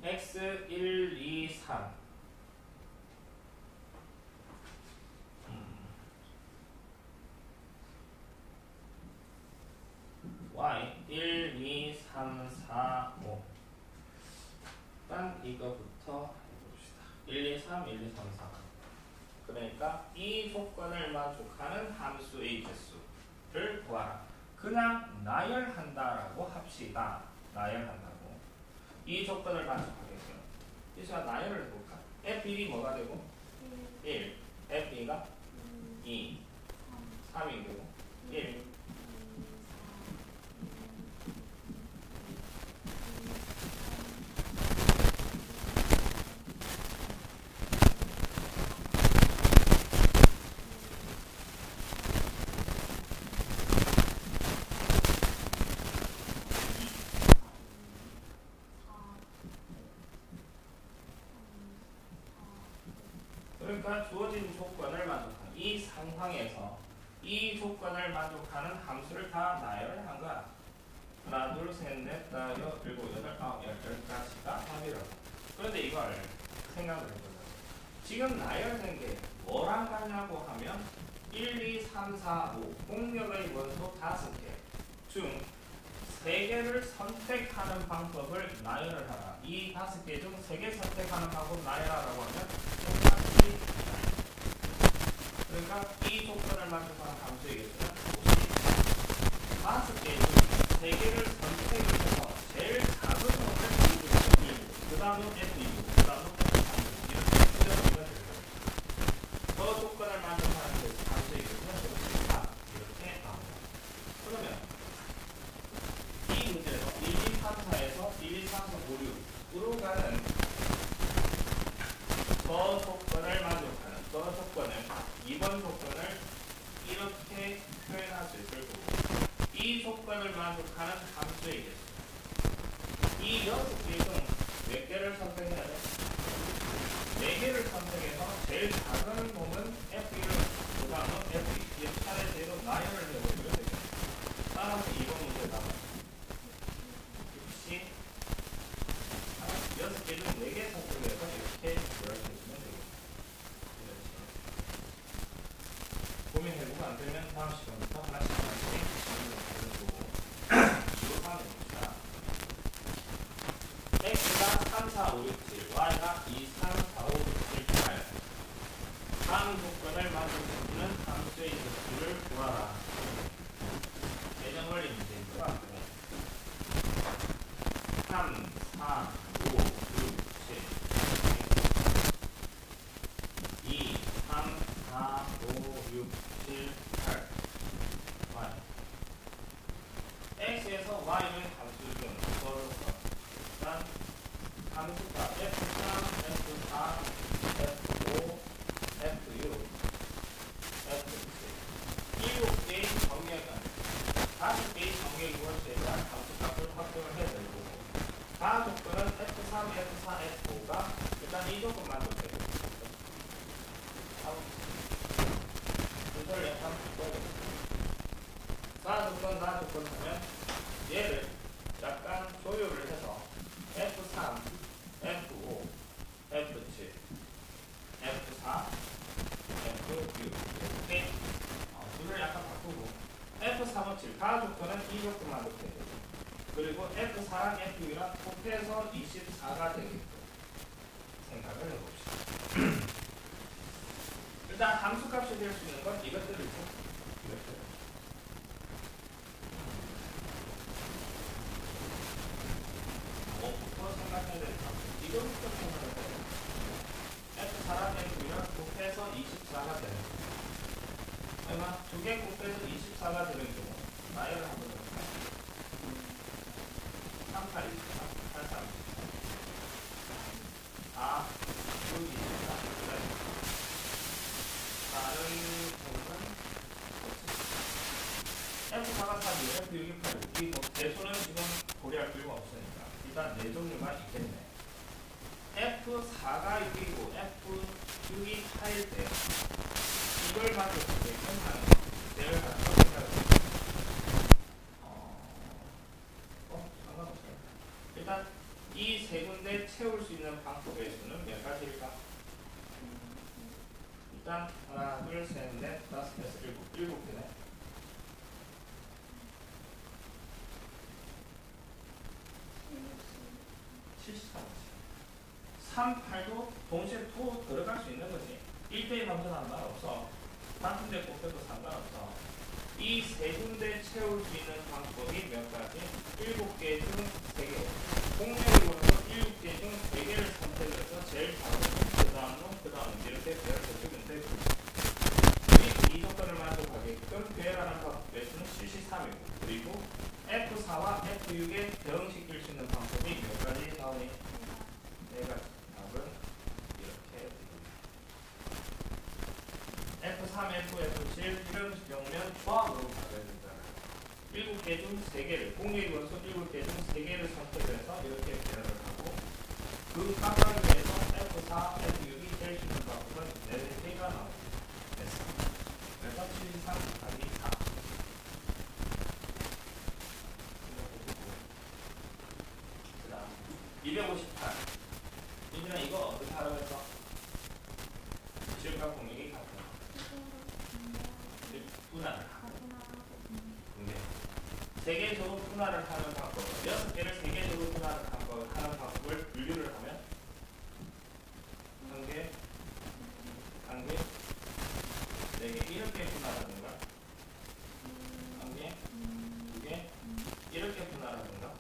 S1: X 1, 2, 3 Y 1, 2, 3, 4, 5 일단 이거부터 해봅시다. 1, 2, 3, 1, 2, 3, 4 그러니까 이 조건을 만족하는 함수의 개수를 구하라. 그냥 나열한다라고 합시다. 나열한다고. 이 조건을 만족하겠어요. 이제 나열을 해볼까? F1이 뭐가 되고? 1. F2가 2. 3이고 1. 그러니까 주어진 조건을 만족하는 이 상황에서 이 조건을 만족하는 함수를 다 나열을 한 거야. 하나, 둘, 셋, 넷, 다, 여, 일곱, 여덟, 아홉, 열, 10가지가 답이라고. 그런데 이걸 생각을 해보자. 지금 나열된 게 뭐랑 같냐고 하면 1, 2, 3, 4, 5 공역의 원소 5개 중 3개를 선택하는 방법을 나열을 하라. 이 5개 중 3개 선택하는 방법 나열하라고 하면 똑같이 그러니까 이 조건을 만족하는 함수의 개수는 5개 중 3개를 선택을 해서 제일 작은 것을 가지고 1, 그 다음은 F2, 그 다음은 F3 이렇게 쓰여지면 되는 거예요. 저 조건을 만족하는 함수의 개수는 54 이렇게 나옵니다. 그러면 이 문제에서 1, 2, 3, 4에서 1, 2, 3, 4, 5, 6으로 가는 저 조건을 만족하는 저 조건을 2번 조건을 이렇게 표현할 수 있을 거고 이 조건을 만족하는 함수의 개수 이 6개 중 몇 개를 선택해야 돼? 4개를 선택해서 제일 작은 놈은 F1을 그 다음은 F2 이 차례대로 나열을 해보면 되겠다. 따라서 2번 문제 나와. 역시 6개 중 4개 선택해서 이렇게 요약해주면 되겠다. 고민해보고 안 되면 다음 시간부터 하나씩 기록하면 X가 3, 4, 5, 6, 7, Y가 2, 3, 4, 5, 6, 7, 8 다음 조건을 만족해주는 함수의 개수를 구하라. 예정원리 문제인 것 같고 3, 4, 5, 6, 7 2, 3, 4, 5, 6, 7, 8 Y X에서 Y는 함수 중 서로 난 조건 나 조건 하면 얘를 약간 조율을 해서 F3, F5, F7, F4, F6 이렇게 수를 약간 바꾸고 F3은 7, 가 조건은 이 조건만 이렇게 되고 그리고 F4랑 F6랑 곱해서 24가 되게끔 생각을 해봅시다. 일단 함수값이 될 수 있는 건 이것들이고 이것들. 뭐부터 생각해야 될까? 이거부터 생각해야 돼요. F4랑 F6랑 곱해서 24가 되는 거. 얼마? 두 개 곱해서 24가 되는 경우 나열을 한번 해볼까요? 3, 8, 24, 8, 3, 4, 6, 24. 다른 경우는 F4가 4, F6이 8, 이 대수는 지금 고려할 필요가 없으니까 일단 네 종류가 있겠네. F4가 6이고 F6이 8일 때 이걸 만족하게끔 하는 때를 갖다가 생각을 해봅니다. 상관없어요. 일단 이 세 군데 채울 수 있는 방법의 수는 몇 가지일까? 일단 하나, 둘, 셋, 넷, 다섯, 여섯, 일곱 개네. 73이지. 3, 8도 동시에 또 들어갈 수 있는 거지. 1대1 함수는 상관없어. 같은 데 곱해도 상관없어. 이 세 군데 채울 수 있는 방법이 몇 가지? 7개 중 3개. 공명으로서 7개 중 3개를 선택해서 제일 작은 놈, 그 다음 이렇게 배열을 해주면 되고 이 조건을 만족하게끔 배열하는 방법의 수는 73이고 그리고 F4와 F6에 대응시킬 수 있는 방법이 몇 가지 나오니? 네 가지. 답은 이렇게 됩니다. F3, F, F7 이런 경우면 조합으로 가져야 된다. 7개 중 3개를 공개의 원소 7개 중 3개를 선택해서 이렇게 배열을 하고 그 각각에서 F4, F6이 될 수 있는 방법은 4개가 나옵니다. 됐어. 그래서 73 곱하기 4 그 다음 258 이제는 이거 어떻게 하라고 했어? 실과 공식이 같은 분할을 하고 네. 3개적으로 분할을 하는 방법은 6개를 3개적으로 분할을 하는 방법을 분류를 하면 1개, 1개, 4개 이렇게 분할하든가 1개, 2개 이렇게 분할하든가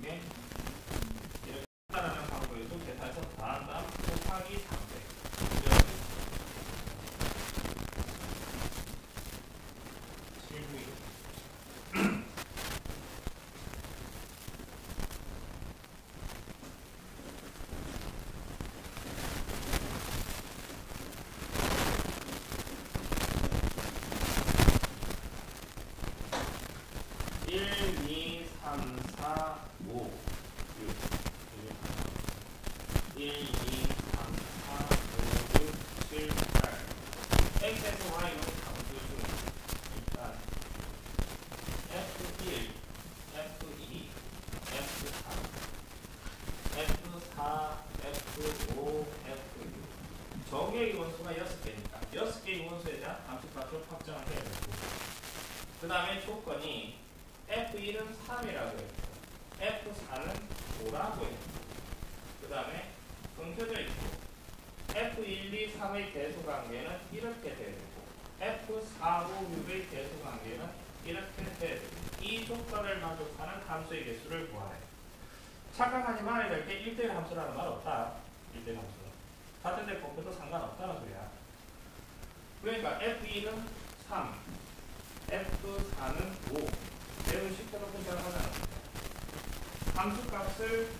S1: 2개 이렇게 분할하는 방법에도 계산해서 더한 다음 곱하기 3배 이렇게 1, 2, 3, 4, 5, 6 1, 2, 3, 4, 5, 6, 7, 8 X에서 Y로 함수 중 일단 F1, F2, F3, F4, F5, F6 정의의 원수가 6개니까 6개의 원수에 대한 함수값을 확정을 해야 되고 그 다음에 조건이 F1은 3이라고 했고 F4는 5라고 했고 그 다음에 끊겨져 있고 F1, 2, 3의 대수관계는 이렇게 돼야 되고 F4, 5, 6의 대수관계는 이렇게 돼야 되고 이 조건을 만족하는 함수의 개수를 구하래. 착각하지 말아야 될 게 1대1 함수라는 말 없다. 1대1 함수는 같은 데 곱해도 상관없다는 소리야. 그러니까 F1은 3 F4는 5 매우 시켜놓고 생각하잖아. 함수값을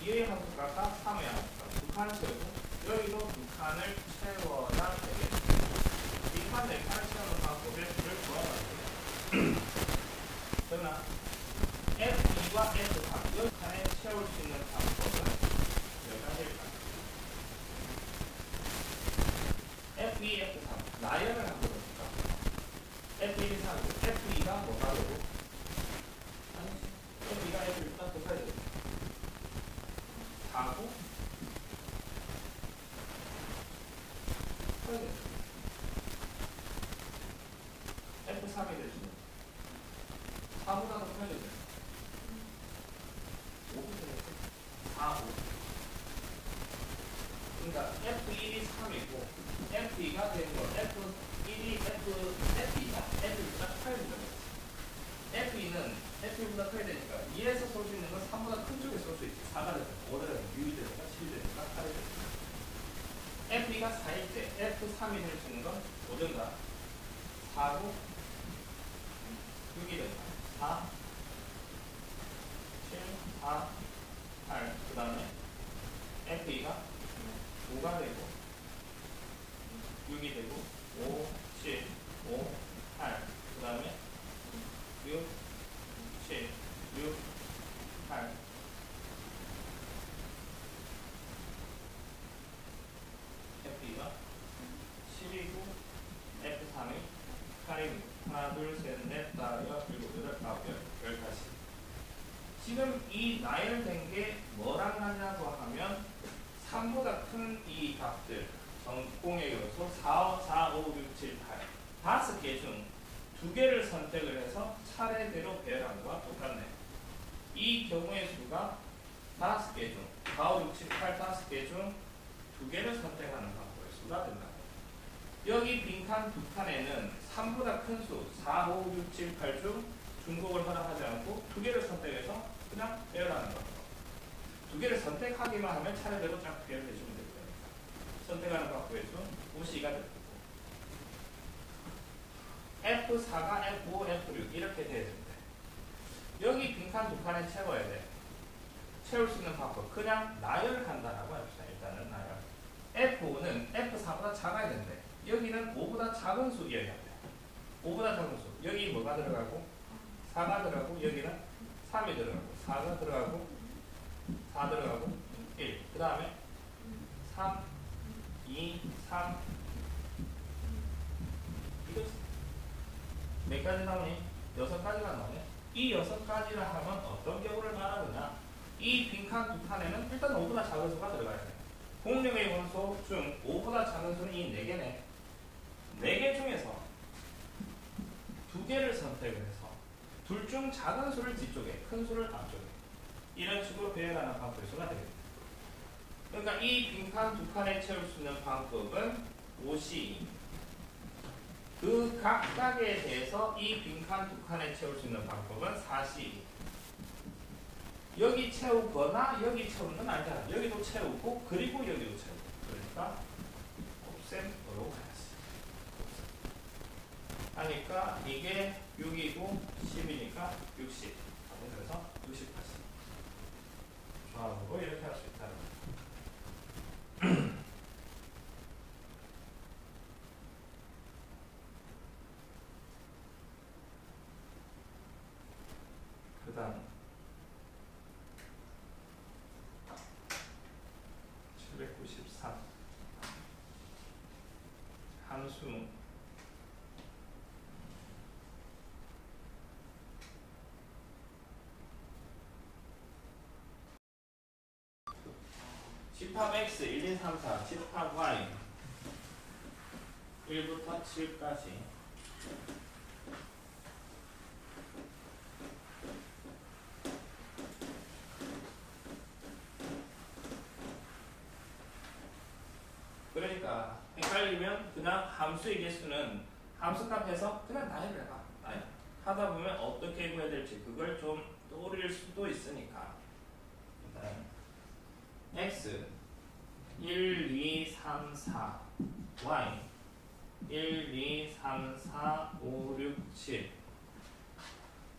S1: 2의 함수값과 3의 함수값 두 칸 채우고 여기도 두 칸을 채워야 되겠다. 이 칸, 네 칸을 채우는 방법의 수를 구하면 그러나 F2와 F3 이 칸에 채울 수 있는 방법은 몇 가지일까? F2, F3 나열을 한번 해볼까? F1이 3이고 F2가 뭐가 되고? 아니지. F2가 F1보다 더 커야 되고 4고 커야 돼. F3이 될 수는 4보다 더 커야 되죠. 5분 되겠지? 4, 5. 그러니까 F1이 3이고 F2가 되는 거 F1이 F2가 F1보다 커야 된다고 했어. F2는 F1보다 커야 되니까 2에서 쏠 수 있는 건 3보다 큰 쪽에 쏠 수 있지. 4가 되든 5가 되든 6이 되든 7이 되든 8이 되든 F2가 4일 때 F3이 될 수 있는 건 5든가 4고 6이 된다. 4, 7, 4, 8. 그 다음에 F2가 5가 되고 6이 되고 5, 7, 5, 8. 그 다음에 6, 7, 6, 8. F2가 10이고 F3이 8이고 하나, 둘, 셋, 넷, 다섯, 여섯, 일곱, 여덟, 아홉, 열, 10가지. 지금 이 나열된 게 뭐랑 같냐고 하면 3보다 큰 이 값들 공의 요소 4, 4, 5, 6, 7, 8 다섯 개 중 두 개를 선택을 해서 차례대로 배열한 거와 똑같네. 이 경우의 수가 다섯 개 중 4, 5, 6, 7, 8 다섯 개 중 두 개를 선택하는 방법의 수가 된다. 여기 빈칸 두 칸에는 3보다 큰 수 4, 5, 6, 7, 8 중 중복을 허락하지 않고 두 개를 선택해서 그냥 배열하는 방법. 두 개를 선택하기만 하면 차례대로 쫙 배열해주면 될 거니까. 선택하는 방법의 수 5C가 될 거고. F4가 F5, F6 이렇게 돼야 된대. 여기 빈칸 두 칸에 채워야 돼. 채울 수 있는 방법. 그냥 나열한다라고 합시다. 일단은 나열. F5는 F4보다 작아야 된대. 여기는 5보다 작은 수이어야 돼. 5보다 작은 수. 여기 뭐가 들어가고? 4가 들어가고 여기는 3이 들어가고 4가 들어가고 4 들어가고 1. 그 다음에 3, 2, 3 이거 몇 가지 나오니? 6가지가 나오네. 이 6가지를 하면 어떤 경우를 말하느냐? 이 빈칸 두 칸에는 일단 5보다 작은 수가 들어가야 돼. 공룡의 원소 중 5보다 작은 수는 이 4개네. 4개 중에서 2개를 선택을 해서 둘 중 작은 수를 뒤쪽에, 큰 수를 앞쪽에 이런 식으로 배열하는 방법의 수가 되겠다. 그러니까 이 빈칸 두 칸에 채울 수 있는 방법은 5C. 그 각각에 대해서 이 빈칸 두 칸에 채울 수 있는 방법은 4C. 여기 채우거나 여기 채우는 건 아니잖아. 여기도 채우고 그리고 여기도 채우고. 그러니까 곱셈으로 가야지. 하니까 이게 6이고 10이니까 60. 그래서 60까지. 조합으로 이렇게 할 수 있다는 거예요. 그 다음 793 함수 집합 X 1, 2, 3, 4 집합 Y 1부터 7까지 그러니까 헷갈리면 그냥 함수의 개수는 함수값 해서 그냥 나열을 해봐. 나열. 하다 보면 어떻게 구해야 될지 그걸 좀 떠올릴 수도 있으니까 일단 X 1, 2, 3, 4 Y 1, 2, 3, 4, 5, 6, 7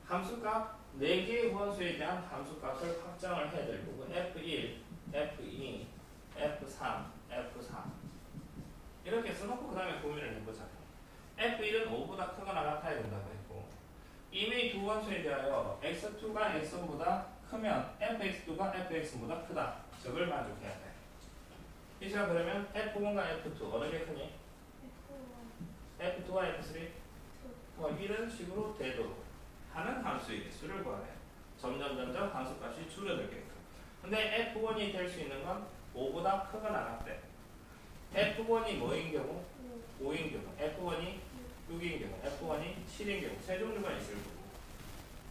S1: 함수값 4개의 원소에 대한 함수값을 확정을 해야 될 거고 F1, F2, F3, F4 이렇게 써놓고 그 다음에 고민을 해보자. F1은 5보다 크거나 같아야 된다고 했고 이미 두 원소에 대하여 X2가 X1보다 크면 Fx2가 Fx보다 크다. 저걸 만족해야 돼. 이제가 그러면 F1과 F2 어느 게 크니? F2와 F3? 뭐 이런 식으로 되도록 하는 함수의 개수를 구하래. 점점 함수값이 줄어들게끔. 근데 F1이 될 수 있는 건 5보다 크거나 같대. F1이 뭐인 경우? 5인 경우. F1이 6인 경우. F1이 7인 경우. 세 종류가 있을 거고.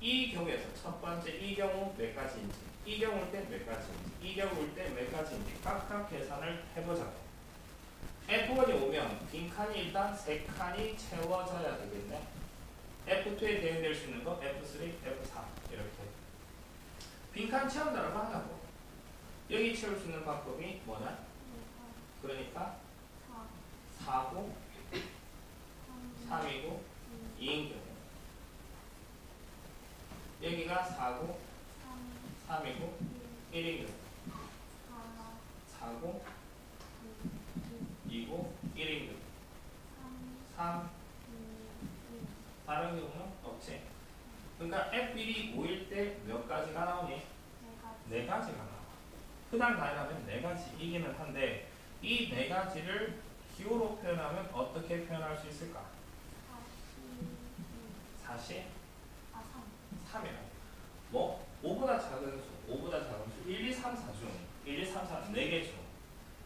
S1: 이 경우에서 첫 번째 이 경우 몇 가지인지, 이 경우일 때 몇 가지인지, 이 경우일 때 몇 가지인지 각각 계산을 해보자고. F1이 오면 빈칸이 일단 3칸이 채워져야 되겠네. F2에 대응될 수 있는 거 F3, F4 이렇게 빈칸 채운다라고 하자고. 여기 채울 수 있는 방법이 뭐냐? 그러니까 4고 3이고 2인 경우, 여기가 4고 3이고 1인 경우, 4고 2고 1인 경우, 3 다른 경우는 없지. 그러니까 F1이 5일 때 몇 가지가 나오니? 4가지가 나와. 흔한 단위라면 4가지이기는 한데 이 4가지를 기호로 표현하면 어떻게 표현할 수 있을까? 3이라. 뭐? 5보다 작은 수, 5보다 작은 수, 1, 2, 3, 4 중, 1, 2, 3, 4, 4개 중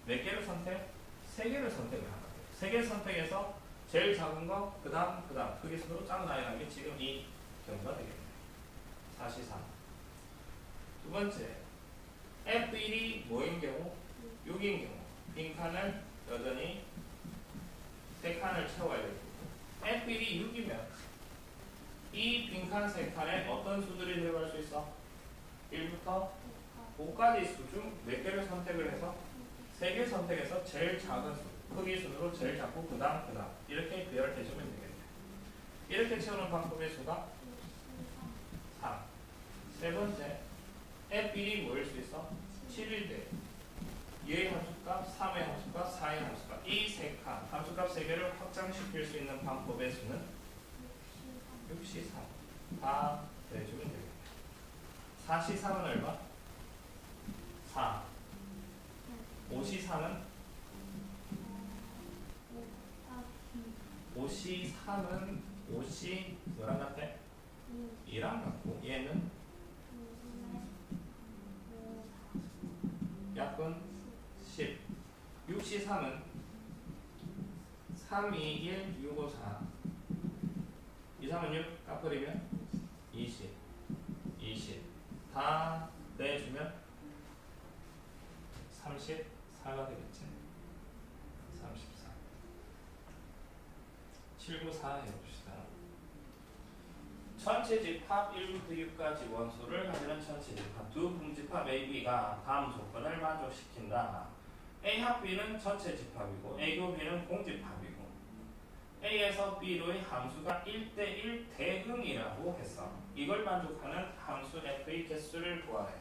S1: 몇 개를 선택? 3개를 선택을 한다. 3개 선택해서 제일 작은 거, 그 다음, 크기 순으로 작은 아이라는 게 지금 이 경우가 되겠네. 4시3. 두 번째, F1이 뭐인 경우? 6인 경우. 빈칸을 여전히 3칸을 채워야 되고, F1이 6이면 이 빈칸 3칸에 어떤 수들이 들어갈 수 있어? 1부터 5까지 수 중 몇 개를 선택을 해서 3개 선택해서 제일 작은 수, 크기 순으로 제일 작고 그 다음 이렇게 배열해주면 되겠네. 이렇게 채우는 방법의 수가 3. 세 번째, F1이 뭐일 수 있어? 7일 때 2의 함수값, 3의 함수값, 4의 함수값, 이 3칸 함수값 3개를 확장시킬 수 있는 방법의 수는 6시3. 다 내주면 되겠네. 4시3은 얼마? 4. 5시3은? 5시3은 5시 뭐랑 같아? 2랑 같고 얘는 약분 10. 6시3은 3, 2, 1, 6, 5, 4 2, 3은 6 깎으리면 20 다 내주면 34가 되겠지. 34 7, 9, 4 해봅시다. 전체 집합 1부터 6까지 원소를 가지는 전체 집합 두 분집합 AB가 다음 조건을 만족시킨다. A 합 B는 전체 집합이고 A 교 B는 공집합이고 A에서 B로의 함수가 1대1 대응이라고 해서 이걸 만족하는 함수 F의 개수를 구하래.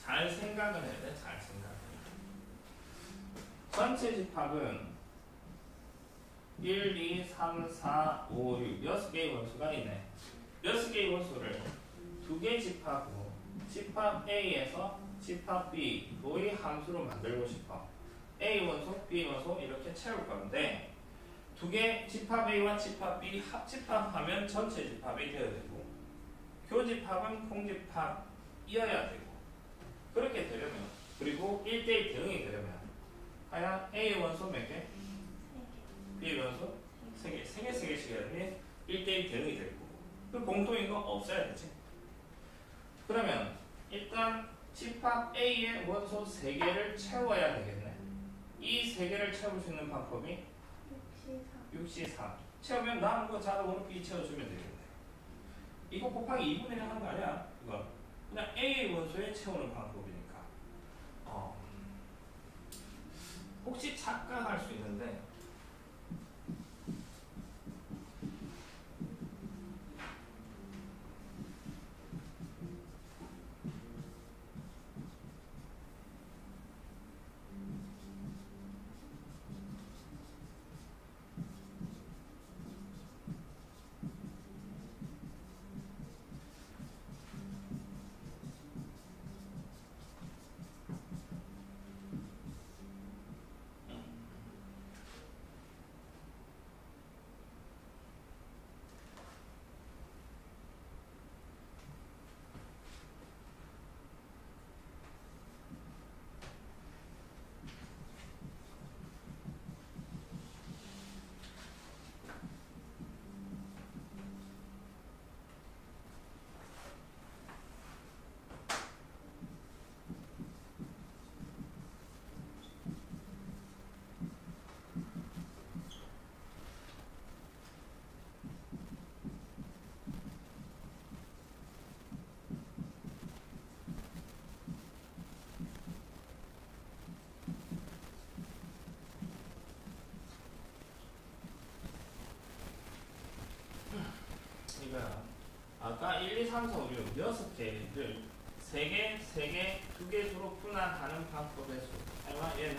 S1: 잘 생각을 해야 돼. 잘 생각을. 전체 집합은 1, 2, 3, 4, 5, 6 6개의 원소가 있네. 6개의 원소를 2개 집합으로 집합 A에서 집합 B로의 함수로 만들고 싶어. A 원소, B 원소 이렇게 채울 건데 2개 집합 A와 집합 B 합집합하면 전체 집합이 되어야 되고 교집합은 공집합이어야 되고 그렇게 되려면 그리고 1대1 대응이 되려면 하여 A 원소 몇 개? B 원소 3개, 3개씩 해야 되면 1대1 대응이 될 거고 그 공통인 거 없어야 되지. 그러면 일단 집합 A의 원소 3개를 채워야 되겠네. 이 3개를 채울 수 있는 방법이 6C3 채우면 남은 거 자동으로 B 채워주면 되겠네. 이거 곱하기 2분의 1 하는 거 아니야? 이거 그냥 A 원소에 채우는 방법이니까. 혹시 착각할 수 있는데 이거야. 아까 1, 2, 3, 4, 5, 6 6개를 3개, 3개, 2개 수로 분할하는 방법의 수. 얼마? 얘는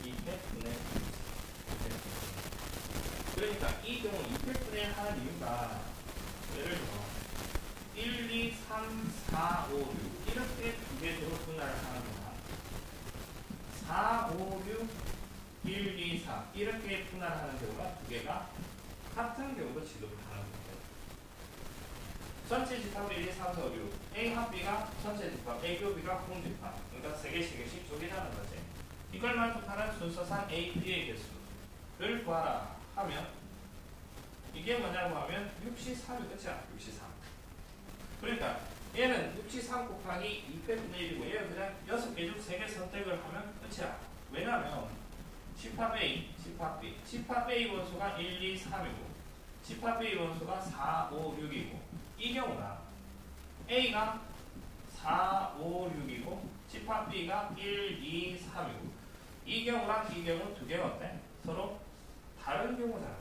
S1: 200분의 200. 그러니까 이 경우 200분의 1 하는 이유가 예를 들어 1, 2, 3, 4, 5, 6 이렇게 2개 수로 분할을 하는 거야. 4, 5, 6, 1, 2, 3 이렇게 분할하는 경우가 2개가 같은 경우도 지급을 하는 거예요. 전체 집합은 1, 2, 3, 4, 5, 6 A 합 B가 전체 집합, A 교 B가 공집합. 그러니까 3개씩 쪼개자는 거지. 이걸 만족하는 순서상 A, B의 개수를 구하라 하면 이게 뭐냐고 하면 63이 끝이야. 63. 그러니까 얘는 63 곱하기 200분의 1이고 얘는 그냥 6개 중 3개 선택을 하면 끝이야. 왜냐면 집합 A, 집합 B. 집합 A 원수가 1, 2, 3이고 집합 B 원수가 4, 5, 6이고 이 경우가 A가 4, 5, 6이고 집합 B가 1, 2, 3이고 이 경우랑 이 경우 두 개가 어때? 서로 다른 경우잖아.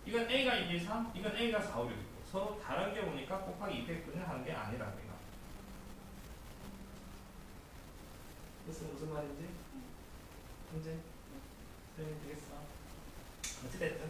S1: 이건 A가 1, 2, 3, 이건 A가 4, 5, 6이고 서로 다른 경우니까 곱하기 200분을 하는 게 아니라고 이거. 무슨 말인지? 현재? 되겠어? 어찌됐든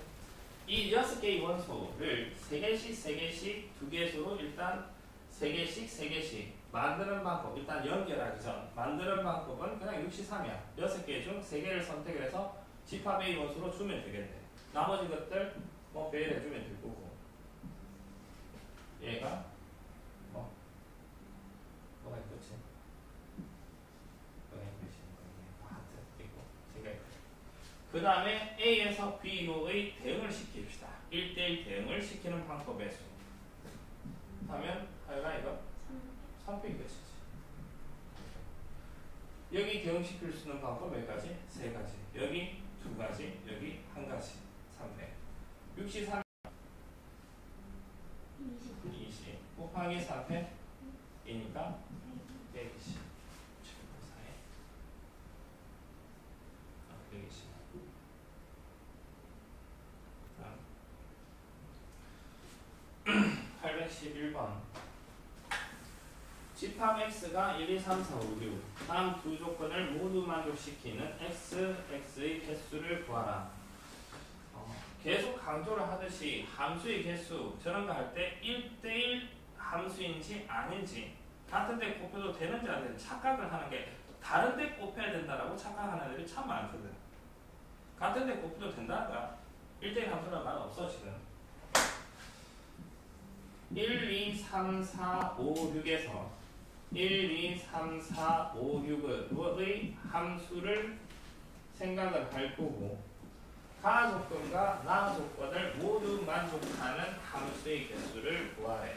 S1: 이 6개의 원소를 3개씩 2개수로 일단 3개씩 만드는 방법, 일단 연결하기 전 만드는 방법은 그냥 63이야. 6개 중 3개를 선택을 해서 집합 A 원소로 주면 되겠네. 나머지 것들 뭐 배열해주면 될 거고 얘가 뭐가 있겠지? 하트 있고 그 다음에 A에서 B로의 대응을 시킵시다. 1대1 대응을 시키는 방법의 수 하면 하여가 이거 300이 끝이지. 여기 대응시킬 수 있는 방법 몇 가지? 3가지. 여기 2가지, 여기 1가지. 300. 63 20 곱하기 300 이니까 120. 120. 811번 집합 X가 1, 2, 3, 4, 5, 6 다음 두 조건을 모두 만족시키는 X, X의 개수를 구하라. 계속 강조를 하듯이 함수의 개수 저런 거 할 때 1대1 함수인지 아닌지 같은 데 곱해도 되는지 안 되는지 착각을 하는 게 다른 데 곱해야 된다라고 착각하는 애들이 참 많거든. 같은 데 곱해도 된다는 거야. 1대1 함수라는 말은 없어 지금. 1, 2, 3, 4, 5, 6에서 1, 2, 3, 4, 5, 6의 함수를 생각을 할 거고 가 조건과 나 조건을 모두 만족하는 함수의 개수를 구하래.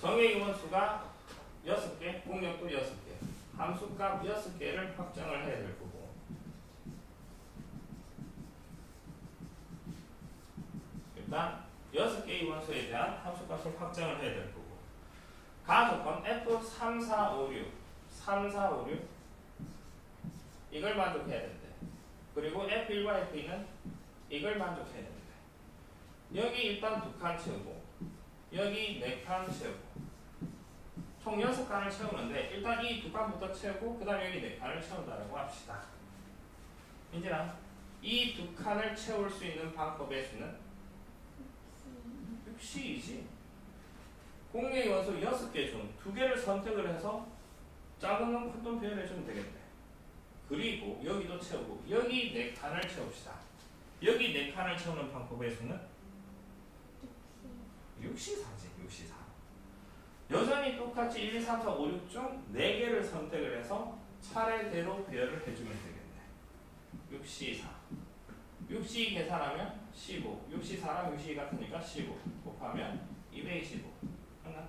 S1: 정의 원수가 6개, 공역도 6개, 함수값 6개를 확정을 해야 될 거고 일단 6개의 원소에 대한 함수값을 확정을 해야 될 거고 가 조건 F 3, 4, 5, 6 3, 4, 5, 6 이걸 만족해야 된대. 그리고 F1과 F2는 이걸 만족해야 된대. 여기 일단 2칸 채우고 여기 4칸 채우고 총 6칸을 채우는데 일단 이 2칸부터 채우고 그 다음에 여기 4칸을 채운다고 합시다. 민진아 이 2칸을 채울 수 있는 방법의 수는 6C이지. 공의 원소 6개 중 2개를 선택을 해서 작은 놈 큰 놈 배열해주면 되겠네. 그리고 여기도 채우고 여기 4칸을 채웁시다. 여기 4칸을 채우는 방법의 수는 6C4지. 6C4 여전히 똑같이 1, 2, 3, 4, 5, 6 중 4개를 선택을 해서 차례대로 배열을 해주면 되겠네. 6C4 6C 계산하면 15 6C4랑 6C 같으니까 15 곱하면 225 하나?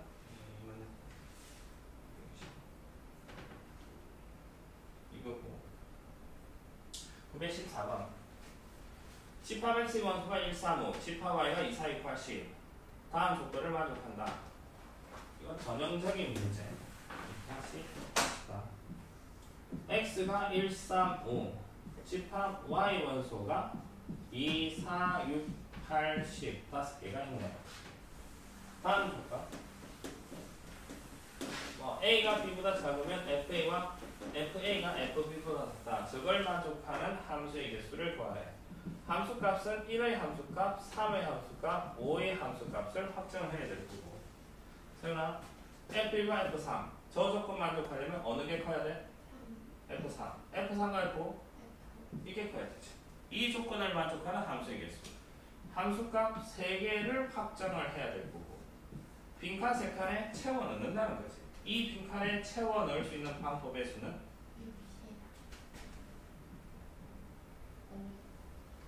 S1: 이거고 914번 집합 X 원소가 1, 3, 5 집합 Y가 2, 4, 6, 8, 10 다음 조건을 만족한다. 이건 전형적인 문제. 다시 X가 1, 3, 5 집합 Y 원소가 2, 4, 6, 8, 10 5개가 있네요. 다음 볼까? A가 B보다 작으면 FA가 FB보다 작다. 저걸 만족하는 함수의 개수를 구하래. 함수값은 1의 함수값, 3의 함수값, 5의 함수값을 확정을 해야 될 거고. 세훈아, F1과 F3 저 조건 만족하려면 어느 게 커야 돼? F3. F3과 F5 이게 커야 되지. 이 조건을 만족하는 함수의 개수. 함수값 3개를 확정을 해야 될 거고. 빈칸 3칸에 채워 넣는다는 거지. 이 빈칸에 채워 넣을 수 있는 방법의 수는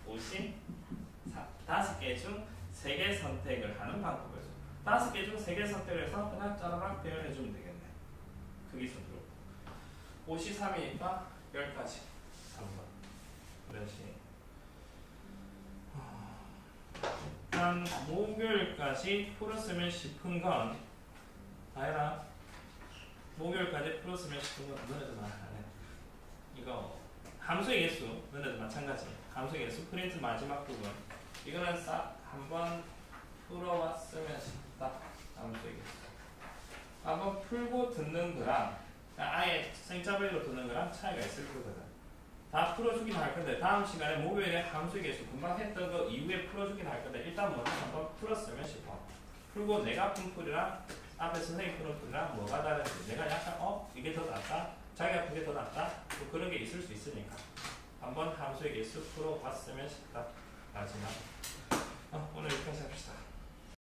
S1: 54. 5개 중 3개 선택을 하는 방법의 수. 5개 중 3개 선택을 해서 그냥 짜라락 표현해 주면 되겠네. 크기 순으로. 53이니까 10가지. 3번. 그렇지. 한 목요일까지 풀었으면 싶은 건 다혜라 목요일까지 풀었으면 싶은 건 너네들 안 해. 이거 함수의 개수 너네들 마찬가지. 함수의 개수 프린트 마지막 부분 이거는 싹 한번 풀어왔으면 싶다. 함수의 개수 한번 풀고 듣는 거랑 아예 생짜배로 듣는 거랑 차이가 있을 거거든. 다 풀어주긴 할 건데 다음 시간에 목요일에 함수의 개수 금방 했던 거 이후에 풀어주긴 할 건데 일단 먼저 한번 풀었으면 싶어. 풀고 내가 푼 풀이랑 앞에 선생님 푸는 풀이랑 뭐가 다른지 내가 약간 이게 더 낫다? 자기가 푼 게 더 낫다? 또 그런 게 있을 수 있으니까 한번 함수의 개수 풀어봤으면 싶다. 마지막 오늘 여기까지 합시다.